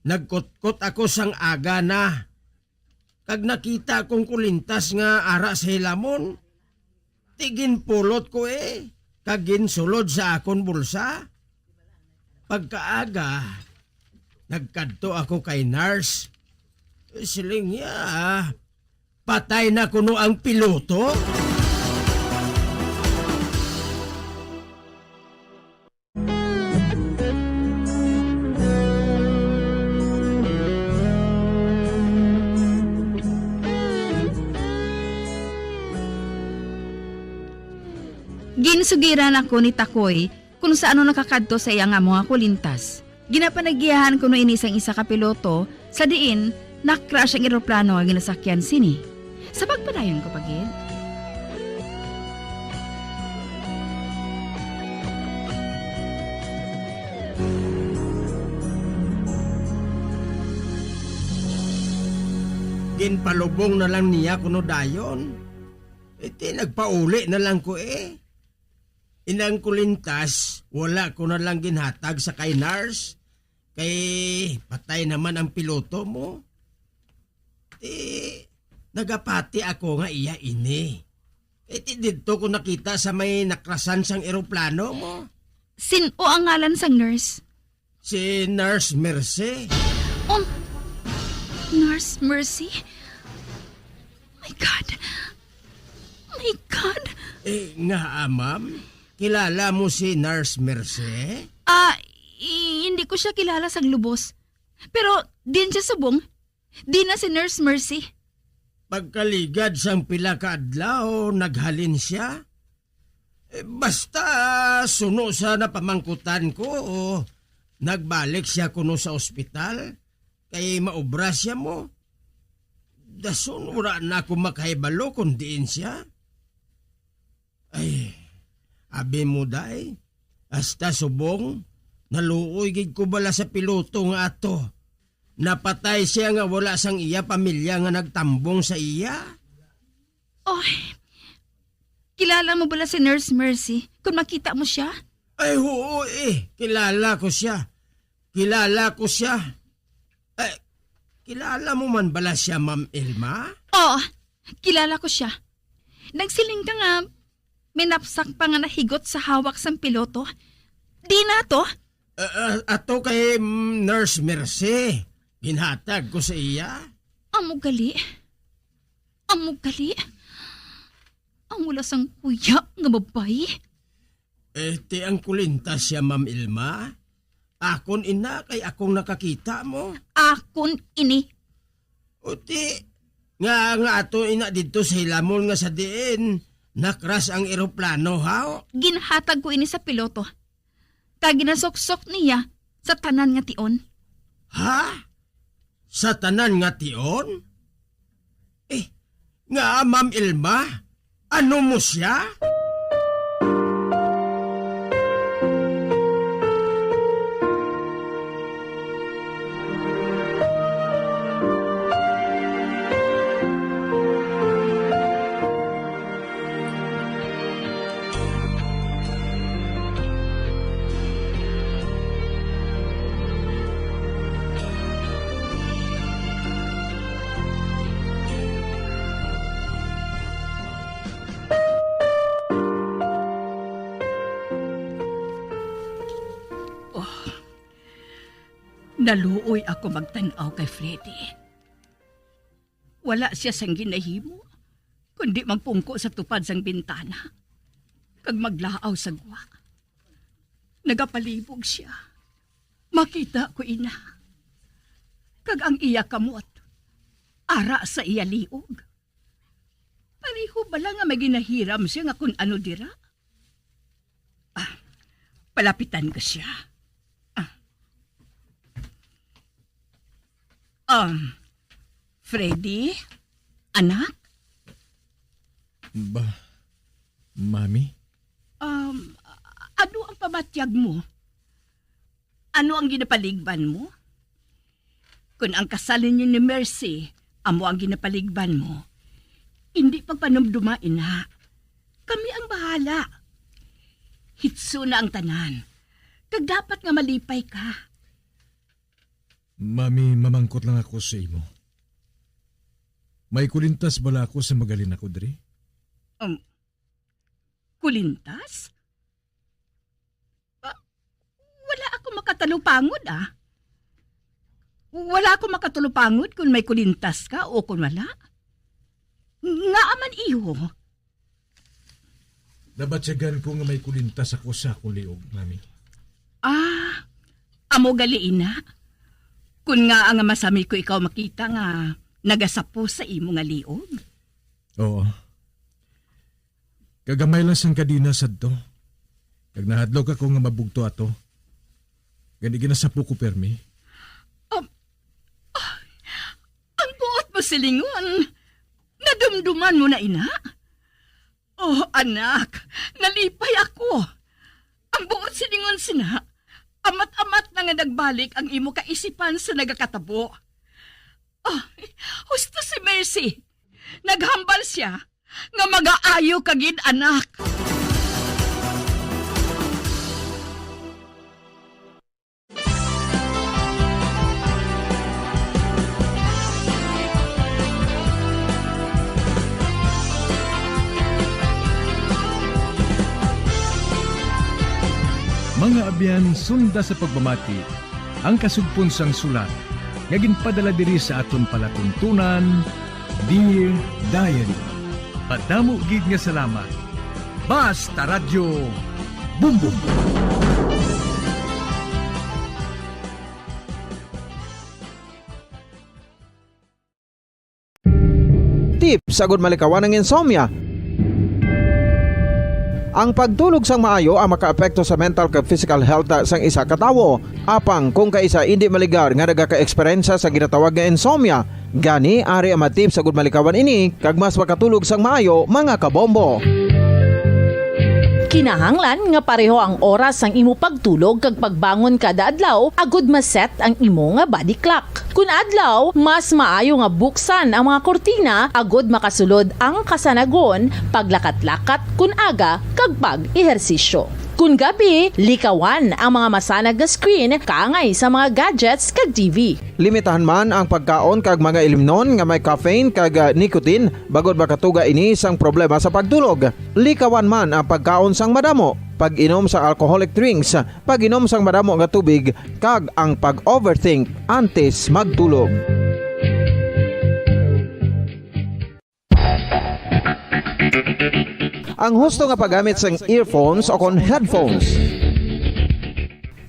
Nagkutkot ako sang aga na. Kag nakita kong kulintas nga ara sa hilamon. Ginpulot ko eh. Kag ginsulod sa akon bulsa. Pagkaaga, nagkadto ako kay nurse. Siling niya, patay na kuno ang piloto. Ginsugiran ako ni Takoy kung saan nakakadto sa iya nga mga kulintas. Ginapanaggiyahan ko no inisang isa ka piloto sa diin na-crash ang eroplano nga ginasakyan sini. Sa pagpadayon ko pagid. Ginpalubong na lang niya kuno dayon. Nagpauli na lang ko eh. Inang kulintas, wala ko na lang ginhatag sa kay nurse. Kay patay naman ang piloto mo. Nagapati ako nga iya ini. Dito ko nakita sa may nakrasan sang eroplano mo. Sino ang ngalan sang nurse? Si Nurse Mercy. Nurse Mercy? My God. My God. Nga ma'am. Kilala mo si Nurse Mercy? Hindi ko siya kilala sa lubos. Pero din siya subong. Di na si Nurse Mercy. Pagkaligad sang pila ka adlaw, naghalin siya. Basta suno sa napamangkutan ko o nagbalik siya kuno sa ospital. Kay maobra siya mo. Dason wala na ako makahibalo kung diin siya. Abi mo day, hasta subong, naluoy gid ko bala sa piloto nga ato. Napatay siya nga wala sang iya pamilya nga nagtambong sa iya. Kilala mo bala si Nurse Mercy kung makita mo siya? Oo kilala ko siya. Kilala mo man bala siya, Ma'am Elma? Oo, kilala ko siya. Nagsiling ka nga, may napsak pa nga nahigot sa hawak sang piloto. Di na to? Ato kay Nurse Mercy. Ginhatag ko sa iya. Amugali. Ang wala sang kuya nga babae. Ti ang kulintas siya, Ma'am Elma. Akon ina kay akong nakakita mo. Akon ini. Nga ato ina dito sa hilamon nga sa diin. Nakras ang eroplano, ha? Ginhatag ko ini sa piloto. Ginasuksok niya sa tanan nga tion. Ha? Sa tanan nga tion? Nga Ma'am Elma, ano mo siya? Naluoy ako magtanaw kay Freddy. Wala siya sang ginahimo, kundi magpungko sa tupad sang bintana. Kag maglaaw sa gwa. Nagapalibog siya. Makita ko ina. Kag ang iya kamot, ara sa iya liog. Pareho bala nga may ginahiram siya nga kung ano dira? Palapitan ko siya. Freddy? Anak? Mami? Ano ang pamatyag mo? Ano ang ginapaligban mo? Kung ang kasalin niyo ni Mercy, amo ang ginapaligban mo, hindi pagpanumdumain ha. Kami ang bahala. Hitso na ang tanan. Kag dapat nga malipay ka. Mami, mamangkot lang ako sa imo. May kulintas bala ako sa magalin ako, Dre? Kulintas? Wala ako makatalupangod Wala ako makatulupangod kung may kulintas ka o kung wala. Nga aman iho. Nabatsagan ko nga may kulintas ako sa akong liog, Mami. Amo galiin na. Kung nga ang masami ko ikaw makita nga nagasapo sa imo nga liog. Oo. Kagamay lang sang kadina sadto. Kag nahadlok ako nga mabugto ato. Gani ginasapo ko permi. Ang buot mo silingon. Nadumduman mo na ina. Oh anak, nalipay ako. Ang buot silingon sina. Amat-amat na nga nagbalik ang imo kaisipan sa nagakatabo. Husto si Mercy. Naghambal siya nga mag-aayo kagid anak. Mga abyan, sunda sa pagmamati, ang kasugpon sang sulat, nga ginpadala diri sa aton palatuntunan, Dear Diary. Padamo gid nga salamat. Basta Radyo Bumbum. Tips sagud malikawan ng insomnia. Ang pagtulog sang maayo ang makaapekto sa mental kag physical health sang isa ka tawo. Apang kung kaisa hindi maligar nga nagaka-eksperyensya sa ginatawag nga insomnia, gani ari ang matip sagud malikawan ini kag mas makatulog sang maayo mga kabombo. Kinahanglan nga pareho ang oras sang imo pagtulog kag pagbangon kada adlaw agud maset ang imo nga body clock. Kun adlaw, mas maayo nga buksan ang mga kortina agud makasulod ang kasanagon, paglakat-lakat kun aga kag pag-ehersisyo. Kun gabi, likawan ang mga masanag nga screen kaangay sa mga gadgets kag TV. Limitahan man ang pagkaon kag mga ilimnon nga may caffeine kag nicotine bagod makatuga ini sang problema sa pagtulog. Likawan man ang pagkaon sang madamo, pag-inom sa alcoholic drinks, pag-inom sang madamo nga tubig kag ang pag-overthink antes magtulog. Ang husto nga paggamit sang earphones o kon headphones.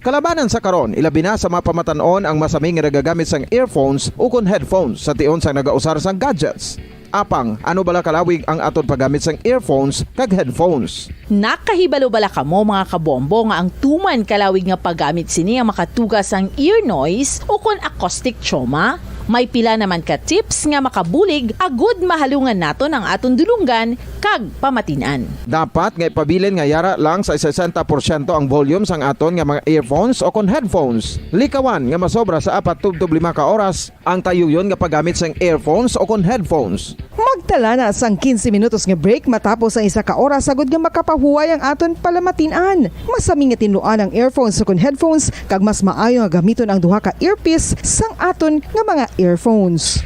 Kalabanan sa karon, ilabi na sa mapamatanon ang masami nga nagagamit sang earphones o kon headphones sa tion sang nagausar sang gadgets. Apang, ano bala kalawig ang aton paggamit sang earphones kag headphones? Nakahibalo bala kamo mga kabombo nga ang tuman kalawig nga paggamit sini ang makatugas ang ear noise o kon acoustic trauma? May pila naman ka tips nga makabulig agud mahalungan naton ang aton dulunggan kag pamatinan. Dapat nga ipabilin nga yara lang sa 60% ang volume sang aton nga mga earphones o kon headphones. Likawan nga masobra sa 4-5 ka oras ang tayuyon nga paggamit sang earphones o kon headphones. Magtala na sang 15 minutos nga break matapos ang 1 ka oras sagud nga makapahuway ang aton palamatinan. Masami nga tinuan ang earphones o kon headphones kag mas maayo nga gamiton ang duha ka earpiece sang aton nga mga earphones.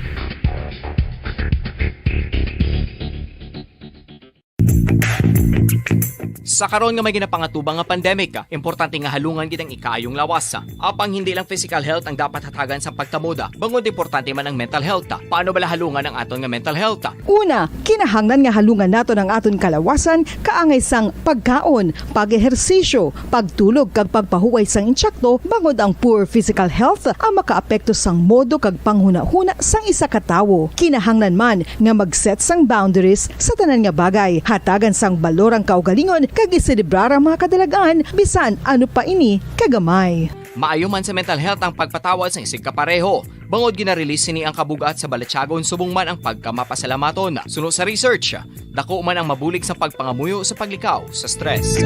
Sa karon nga may ginapangatubang nga pandemic, importante nga halungan gid ang ikaayong lawas. Apang hindi lang physical health ang dapat hatagan sa pagtamuda, bangod importante man ang mental health. Paano bala halungan ang aton nga mental health? Una, kinahanglan nga halungan nato ang aton kalawasan kaangay sang pagkaon, pag-ehersisyo, pagtulog kag pagpahuway sang insyakto bangod ang poor physical health ang makaapekto sang modo kag panghuna-huna sang isa ka tawo. Kinahanglan man nga mag-set sang boundaries sa tanan nga bagay, hatagan sang balorang kaugalingon kag iselebrar ang mga kadalagaan bisan ano pa ini kagamay. Maayo man sa mental health ang pagpatawad sa isig kapareho. Bangod ginarelease ni ang kabugat sa Balechagon subong man ang pagkamapasalamaton. Suno sa research, dako man ang mabulig sa pagpangamuyo sa paglikaw sa stress.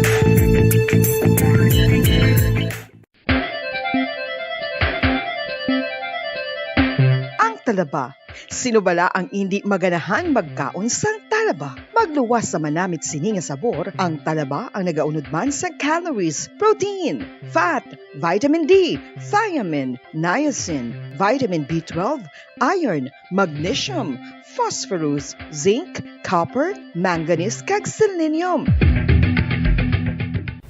Ang talaba. Sino bala ang hindi maganahan magkaon sang talaba? Magluwas sa manamit sini nga sabor, ang talaba ang nagaunod man sa calories, protein, fat, vitamin D, thiamine, niacin, vitamin B12, iron, magnesium, phosphorus, zinc, copper, manganese kag selenium.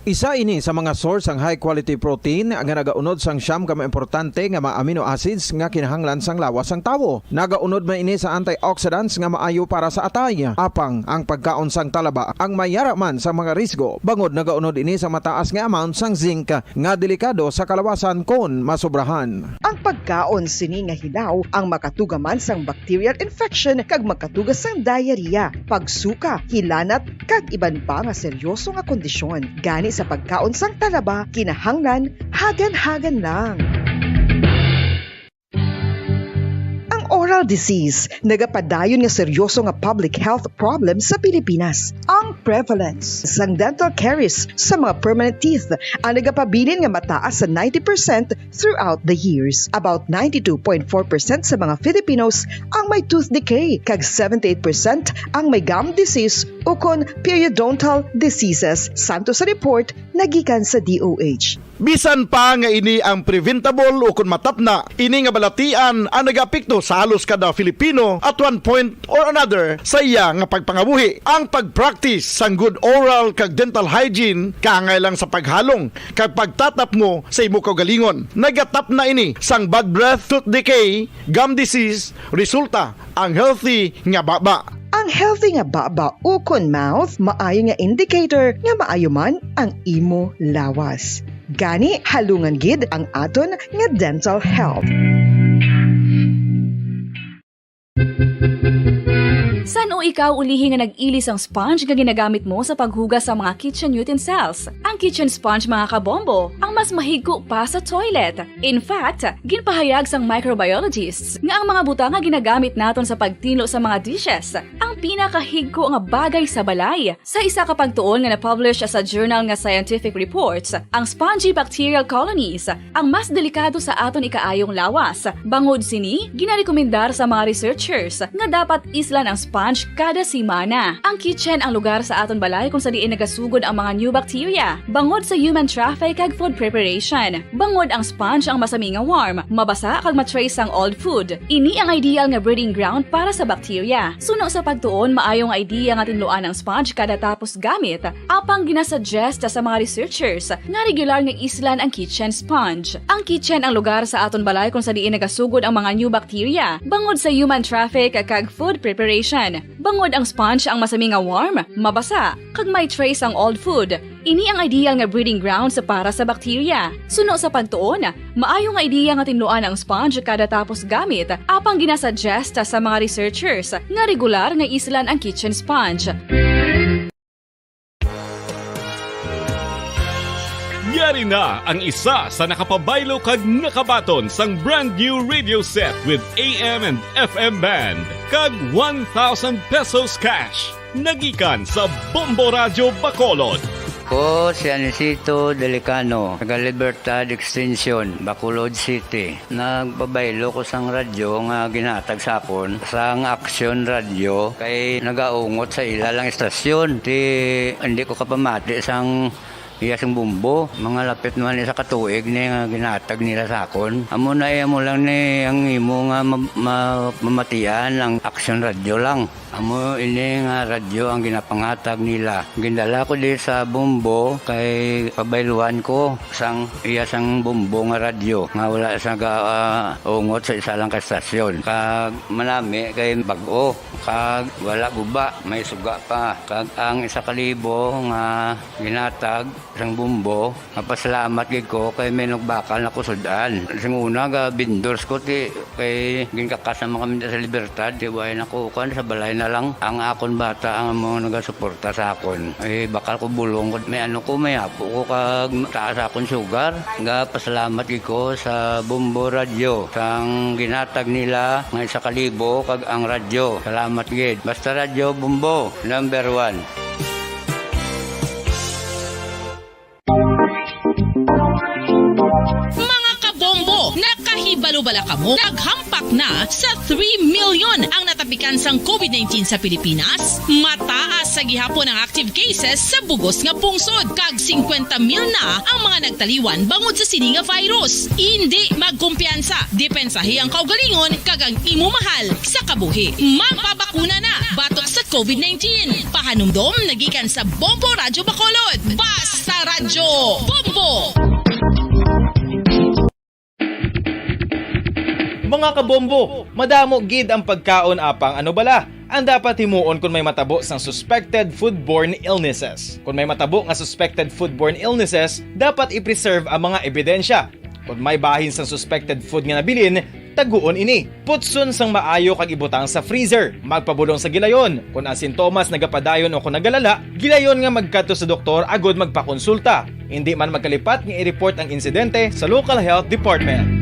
Isa ini sa mga source ang high quality protein nga nagaunod sang siyam ka importante nga mga amino acids nga kinahanglan sang lawas sang tawo. Nagaunod man ini sa antioxidants nga maayo para sa atay. Apang ang pagkaon sang talaba ang mayara man sa mga risgo. Bangod nagaunod ini sa mataas nga amount sang zinc nga delikado sa kalawasan kon masobrahan. Ang pagkaon sini nga hilaw ang makatugaman sang bacterial infection kag makatugas sang diarrhea, pagsuka, hilanat kag iban pa nga seryoso nga kondisyon. Gani sa pagkaon sang talaba, kinahanglan hagan-hagan lang. Oral disease, nagapadayon nga seryoso nga public health problem sa Pilipinas. Ang prevalence sang dental caries sa mga permanent teeth ang nagapabilin nga mataas sa 90% throughout the years. About 92.4% sa mga Filipinos ang may tooth decay, kag 78% ang may gum disease o kon periodontal diseases, santo sa report nagikan sa DOH. Bisan pa nga ini ang preventable o kung matapna, ini nga balatian ang nag-apekto sa halos kada Filipino at one point or another sa iya nga pagpangabuhi. Ang pag-practice sang good oral kag dental hygiene kaangay lang sa paghalong kag pagtatap mo sa imo kaugalingon. Nagatap na ini sang bad breath, tooth decay, gum disease, resulta ang healthy nga baba. Ang healthy nga baba o kon mouth maayo nga indicator nga maayo man ang imo lawas. Gani halungan gid ang aton nga dental health. San o ikaw ulihi nga nag-ilis ang sponge nga ginagamit mo sa paghugas sa mga kitchen utensils? Ang kitchen sponge mga kabombo, ang mas mahigko pa sa toilet. In fact, ginpahayag sang microbiologists nga ang mga butang nga ginagamit naton sa pagtilo sa mga dishes ang pinakahigko nga bagay sa balay. Sa isa ka pagtuon nga na-publish sa journal nga Scientific Reports, ang spongy bacterial colonies ang mas delikado sa aton ikaayong lawas. Bangod sini, ginarekomendar sa mga researchers nga dapat islan ang sponge kada semana. Ang kitchen ang lugar sa aton balay kung sa diin nagasugod ang mga new bacteria. Bangod sa human traffic kag food preparation. Bangod ang sponge ang masami nga warm, mabasa kag matrace ang old food. Ini ang ideal nga breeding ground para sa bacteria. Suno sa pagtuon, maayong idea nga tinluan ang sponge kada tapos gamit. Apang ginasuggest sa mga researchers nga regular nga islan ang kitchen sponge. Ang kitchen ang lugar sa aton balay kung sa diin nagasugod ang mga new bacteria. Bangod sa human traffic kag food preparation. Bangod ang sponge ang masami nga warm, mabasa, kag may trace ang old food. Ini ang ideal nga breeding ground sa para sa bacteria. Suno sa pagtuon, maayo nga idea nga tinluan ang sponge kada tapos gamit. Apang ginasuggest sa mga researchers nga regular nga islan ang kitchen sponge. Yari na ang isa sa nakapabaylo kag nakabaton sang brand new radio set with AM and FM band kag 1,000 pesos cash. Nagikan sa Bombo Radio Bacolod. Ko si Anisito Delicano, taga Libertad Extension, Bacolod City. Nagbabaylo ko sang radyo nga ginatag sapon sang Action Radio kay nagaungot sa ilalang estasyon. Hindi ko kapamati sang iyasang bumbo, mga lapit naman sa katuig ni nga ginatag nila sa akon. Amo na mo lang ni ang imo nga mamatian ang Action Radio lang. Amo ini nga radyo ang ginapangatag nila. Gindala ko di sa Bumbo kay pabayluan ko sang bumbo nga radyo. Nga wala sa ungot sa isa lang ka stasyon. Kag manami kay bag-o. Kag wala guba, may suga pa. Kag ang 1,000 nga ginatag sang Bumbo, mapasalamat gid ko kay may nagbakal na kusudan. Sing una ga bindors ko ti kay ginkakasama kami sa Libertad, di way nakukan sa balay na lang ang akon bata ang mga nagasuporta sa akon. Bakal ko bulong may may apo ko kag taas akon sugar. Nga pasalamat gid ko sa Bumbo Radio sang ginatag nila nga 1,000 kag ang radyo. Salamat gid. Basta Radio Bumbo number 1. Mga kabombo, nakahibalo-bala ka mo? Naghampak na sa 3 million ang natapikan sang COVID-19 sa Pilipinas. Mataas sa gihapon ang active cases sa bugos nga pungsod. Kag 50 mil na ang mga nagtaliwan bangod sa sini nga virus. Hindi magkumpiyansa. Depensahi ang kaugalingon kag ang imo mahal sa kabuhi. Magpabakuna na batok sa COVID-19. Pahanumdom nagikan sa Bombo Radyo Bacolod. Basta Radyo Bombo! Mga kabombo, madamo gid ang pagkaon apang ano bala. Ang dapat himuon kung may matabo sang suspected foodborne illnesses. Kung may matabo nga suspected foodborne illnesses, dapat i-preserve ang mga ebidensya. Kung may bahin sang suspected food nga nabilin, taguon ini. Putson sang maayo kag ibutang sa freezer. Magpabulong sa gilayon. Kung ang sintomas nagapadayon o kung nagalala, gilayon nga magkadto sa doktor agud magpakonsulta. Hindi man magkalipat nga i-report ang insidente sa local health department.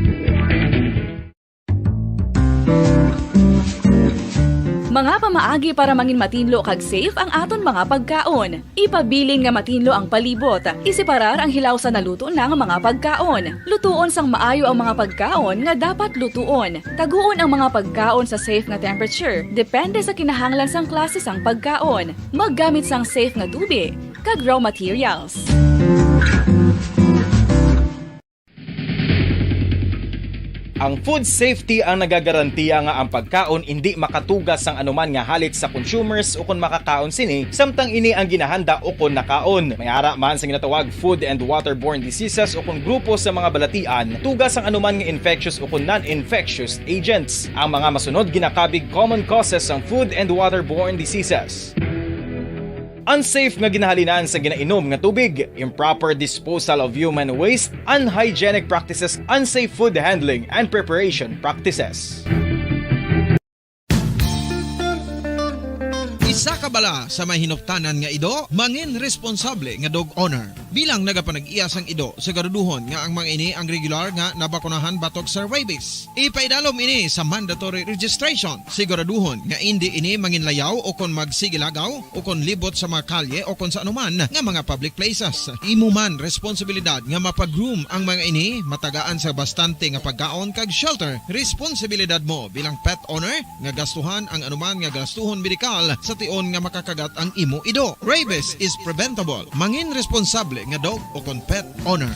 Mga pamaagi para mangin matinlo kag safe ang aton mga pagkaon. Ipabilin nga matinlo ang palibot. Isiparar ang hilaw sa naluto na nga mga pagkaon. Lutuon sang maayo ang mga pagkaon nga dapat lutuon. Taguon ang mga pagkaon sa safe nga temperature. Depende sa kinahanglan sang klase sang pagkaon. Maggamit sang safe nga tubig kag raw materials. Ang food safety ang nagagarantiya nga ang pagkaon hindi makatugas sang anuman nga halit sa consumers o kung makakaon sini, samtang ini ang ginahanda o kung nakaon. May ara man sa ginatawag food and waterborne diseases o kung grupo sa mga balatian, tugas ang anuman nga infectious o kung non-infectious agents. Ang mga masunod ginakabig common causes ng food and waterborne diseases. Unsafe nga ginahalinan sa ginainom nga tubig, improper disposal of human waste, unhygienic practices, unsafe food handling and preparation practices. Isa ka bala sa may hinuptanan nga ido, mangin responsable nga dog owner. Bilang nagapanag-iyas ang ido, siguraduhon nga ang mga ini ang regular nga nabakunahan batok sa rabies. Ipaidalom ini sa mandatory registration. Siguraduhon nga hindi ini manginlayaw o kon magsigilagaw o kon libot sa mga kalye o kon sa anuman nga mga public places. Imo man responsibilidad nga mapag-groom ang mga ini, matagaan sa bastante nga pagkaon kag shelter. Responsibilidad mo bilang pet owner nga gastuhan ang anuman nga gastuhon medikal sa tion nga makakagat ang imo ido. Rabies is preventable. Mangin responsable nga dog o kon pet owner.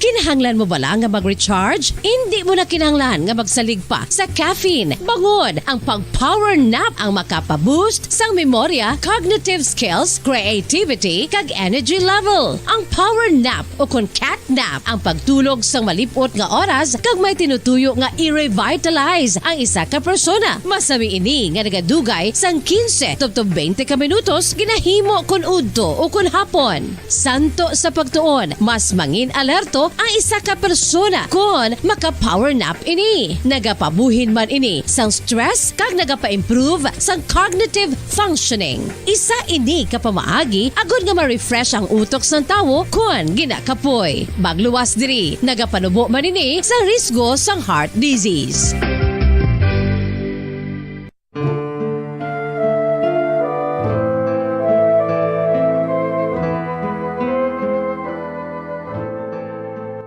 Kinahanglan mo bala nga mag-recharge? Hindi mo na kinahanglan nga magsalig pa sa caffeine. Bangod ang pag-power nap ang makapaboost sang memorya, cognitive skills, creativity, kag energy level. Ang power nap o kon cat nap ang pagtulog sang malipot nga oras kag may tinutuyo nga i-revitalize ang isa ka persona. Masami ini nga nagadugay sang 15 to 20 ka minutos ginahimo kun udto o kun hapon. Santo sa pagtuon, mas mangin alerto ang isa ka persona kung maka-power nap ini. Nagapabuhin man ini sang stress kag nagapa-improve sang cognitive functioning. Isa ini kapamaagi agud nga ma-refresh ang utok sang tawo kung ginakapoy. Magluwas diri, nagapanubo man ini sa risgo sang heart disease.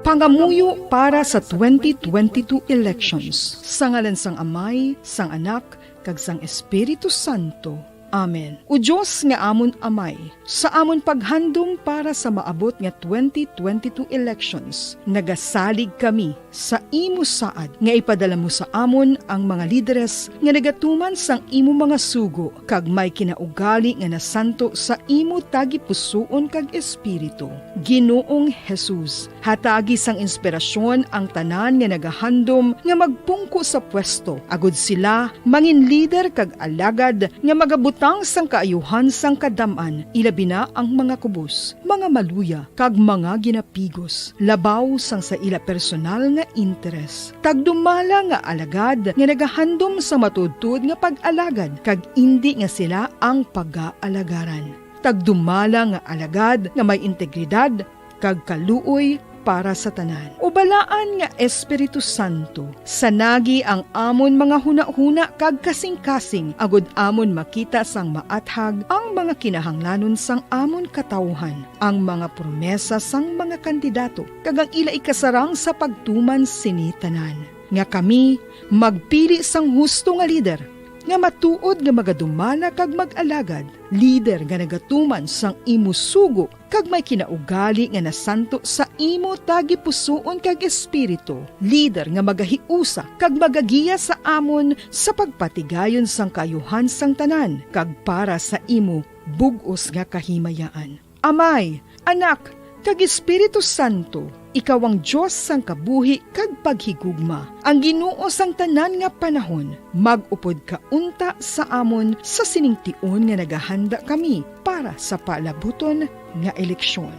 Pangamuyo para sa 2022 elections. Sa ngalan sang Amay, sang Anak, kag sang Espiritu Santo. Amen. O Diyos nga amon amay, sa amon paghandom para sa maabot nga 2022 elections, nagasalig kami sa imo saad nga ipadala mo sa amon ang mga lideres nga nagatuman sang imo mga sugo kag may kinaugali nga nasanto sa imo tagi pusoon kag espiritu. Ginoong Jesus, hatagi sang inspirasyon ang tanan nga nagahandom nga magpungko sa pwesto, agud sila mangin leader kag alagad nga magabutang sang kaayuhan sang kadaman, ilabi na ang mga kubos, mga maluya kag mga ginapigos, labaw sang sa ila personal nga interes. Tagdumala nga alagad nga nagahandom sa matudtud nga pag-alagad kag indi nga sila ang pag-aalagaran. Tagdumala nga alagad nga may integridad kag kaluoy para sa tanan. Ubalaan nga Espiritu Santo, sanagi ang amon mga huna-huna kag kasing-kasing, agud amon makita sang maathag ang mga kinahanglanon sang amon katawhan, ang mga promesa sang mga kandidato, kag ang ila ikasarang sa pagtuman sini tanan. Nga kami magpili sang husto nga lider, nga matuod nga magadumala kag mag-alagad, lider nga nagatuman sang imo sugo kag may kinaugali nga nasanto sa imo tagi pusoon kag espiritu, lider nga magahiusa kag magagiya sa amon sa pagpatigayon sang kayuhan sang tanan kag para sa imo bug-os nga kahimayaan. Amay, Anak, kag Espiritu Santo, ikaw ang Diyos sang kabuhi kag paghigugma. Ang Ginoo sang tanan nga panahon, mag-upod ka unta sa amon sa siningtion nga nagahanda kami para sa palabuton nga eleksyon.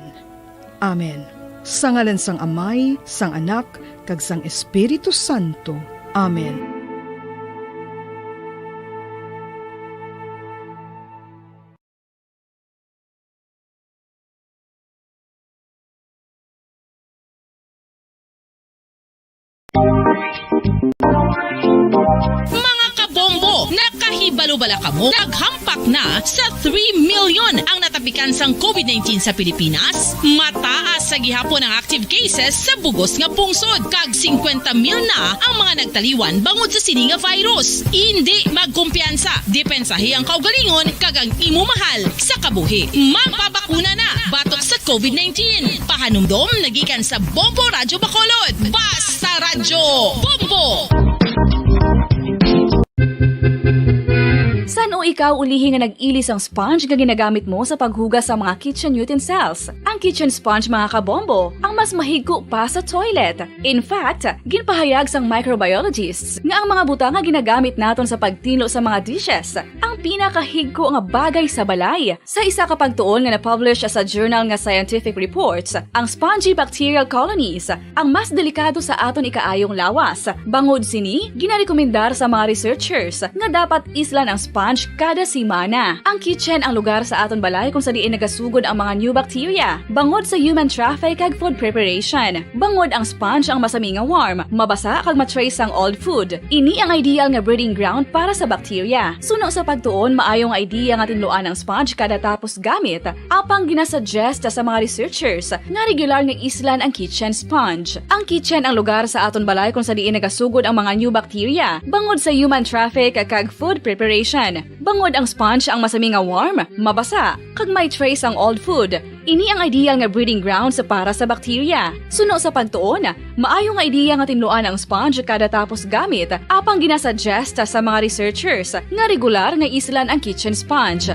Amen. Sa ngalan sang Amay, sang Anak, kag sang Espiritu Santo. Amen. Mga kabombo, nakahibalo-bala ka mo? Naghampak na sa 3 million ang natapikan sang COVID-19 sa Pilipinas. Mataas sa gihapon ang active cases sa bugos nga pungsod. Kag 50 mil na ang mga nagtaliwan bangod sa sini nga virus. Hindi magkumpiyansa. Depensahi ang kaugalingon kag ang imo mahal sa kabuhi. Magpabakuna na batok sa COVID-19. Pahanumdom nagikan sa Bombo Radyo Bacolod. Basta Radyo Bombo! San o ikaw ulihi nga nag-ilis ang sponge nga ginagamit mo sa paghugas sa mga kitchen utensils? Ang kitchen sponge mga kabombo, ang mas mahigko pa sa toilet. In fact, ginpahayag sang microbiologists nga ang mga butang nga ginagamit naton sa pagtilo sa mga dishes ang pinakahigko nga bagay sa balay. Sa isa ka pagtuon nga na-publish sa journal nga Scientific Reports, ang spongy bacterial colonies ang mas delikado sa aton ikaayong lawas. Bangod sini, ginarekomendar sa mga researchers nga dapat islan ang sponge kada simana. Ang kitchen ang lugar sa aton balay kung sa diin nagasugod ang mga new bacteria. Bangod sa human traffic kag food preparation. Bangod ang sponge ang masami nga warm, mabasa kag matrace ang old food. Ini ang ideal nga breeding ground para sa bacteria. Suno sa pagtuon, maayong idea nga tinluan ang sponge kada tapos gamit. Apang ginasuggest sa mga researchers nga regular nga islan ang kitchen sponge. Ang kitchen ang lugar sa aton balay kung sa diin nagasugod ang mga new bacteria. Bangod sa human traffic kag food preparation. Bangod ang sponge ang masami nga warm, mabasa, kag may trace ang old food. Ini ang ideal nga breeding grounds para sa bacteria. Suno sa pagtuon, maayo nga idea nga tinluan ang sponge kada tapos gamit, apang ginasuggest sa mga researchers nga regular nga islan ang kitchen sponge.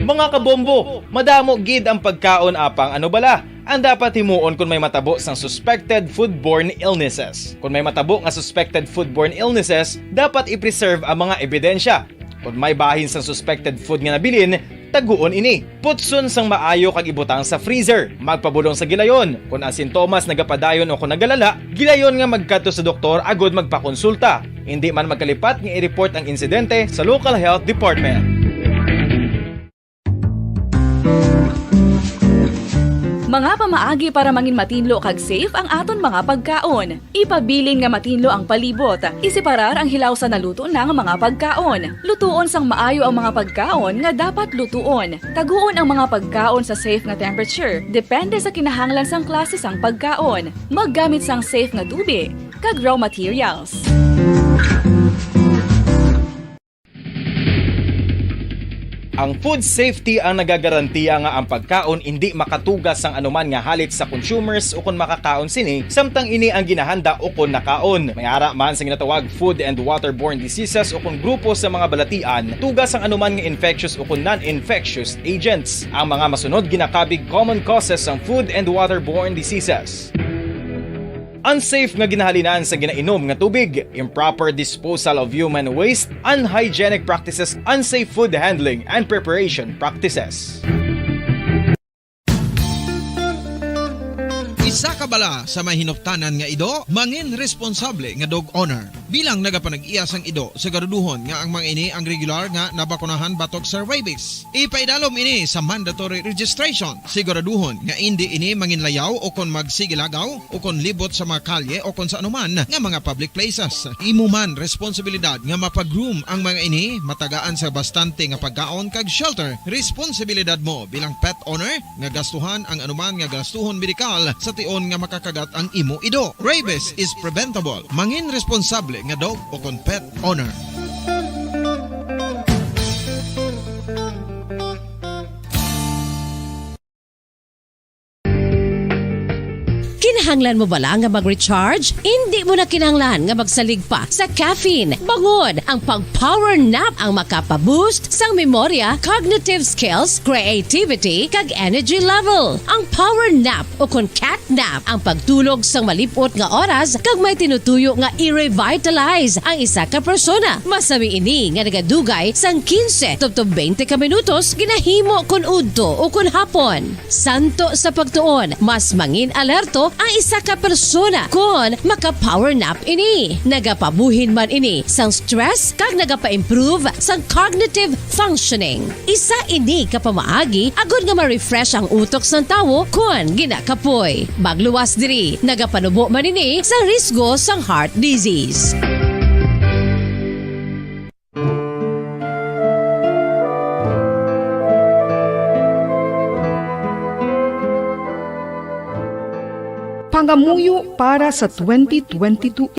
Mga kabombo, madamo gid ang pagkaon apang ano bala. Ang dapat himuon kung may matabo sang suspected foodborne illnesses. Kung may matabo nga suspected foodborne illnesses, dapat i-preserve ang mga ebidensya. Kung may bahin sang suspected food nga nabilin, taguon ini. Putson sang maayo kag ibutang sa freezer. Magpabulong sa gilayon. Kung ang sintomas nagapadayon o kung nagalala, gilayon nga magkadto sa doktor agud magpakonsulta. Hindi man magkalipat nga i-report ang insidente sa local health department. Mga pamaagi para mangin matinlo kag safe ang aton mga pagkaon. Ipabilin nga matinlo ang palibot. Isiparar ang hilaw sa naluto na nga mga pagkaon. Lutuon sang maayo ang mga pagkaon nga dapat lutuon. Taguon ang mga pagkaon sa safe nga temperature. Depende sa kinahanglan sang klase sang pagkaon. Maggamit sang safe nga tubig kag raw materials. Ang food safety ang nagagarantiya nga ang pagkaon hindi makatugas sang anuman nga halit sa consumers o kung makakaon sini, samtang ini ang ginahanda o kung nakaon. May ara man sa ginatawag food and waterborne diseases o kung grupo sa mga balatian, tugas ang anuman nga infectious o kung non-infectious agents. Ang mga masunod ginakabig common causes ng food and waterborne diseases. Unsafe nga ginahalinan sa ginainom nga tubig, improper disposal of human waste, unhygienic practices, unsafe food handling and preparation practices. Isa ka bala sa mahinuptanan nga ido, mangin responsable nga dog owner. Bilang nagapanag-iyas ang ido, siguraduhon nga ang mga ini ang regular nga nabakunahan batok sa rabies. Ipaidalom ini sa mandatory registration. Siguraduhon nga hindi ini manginlayaw o kon magsigilagaw o kon libot sa mga kalye o kon sa anuman nga mga public places. Imo man responsibilidad nga mapag-groom ang mga ini, matagaan sa bastante nga pagkaon kag shelter. Responsibilidad mo bilang pet owner nga gastuhan ang anuman nga gastuhon medikal sa tion nga makakagat ang imo ido. Rabies is preventable. Mangin responsable nga dog o kon pet owner. Kinahanglan mo bala nga mag-recharge? Hindi mo na kinahanglan nga magsalig pa sa caffeine. Bangod ang pag-power nap ang makapaboost sang memorya, cognitive skills, creativity, kag energy level. Ang power nap o kon cat nap ang pagtulog sang malipot nga oras kag may tinutuyo nga i-revitalize ang isa ka persona. Masami ini nga nagadugay sang 15 tubtob 20 ka minutos ginahimo kun udto o kun hapon. Santo sa pagtuon, mas mangin alerto ang isa ka persona kung maka-power nap ini. Nagapabuhin man ini sang stress kag nagapa-improve sang cognitive functioning. Isa ini kapamaagi agud nga ma-refresh ang utok sang tawo kung ginakapoy. Magluwas diri, nagapanubo man ini sa risgo sang heart disease. Pangamuyo para sa 2022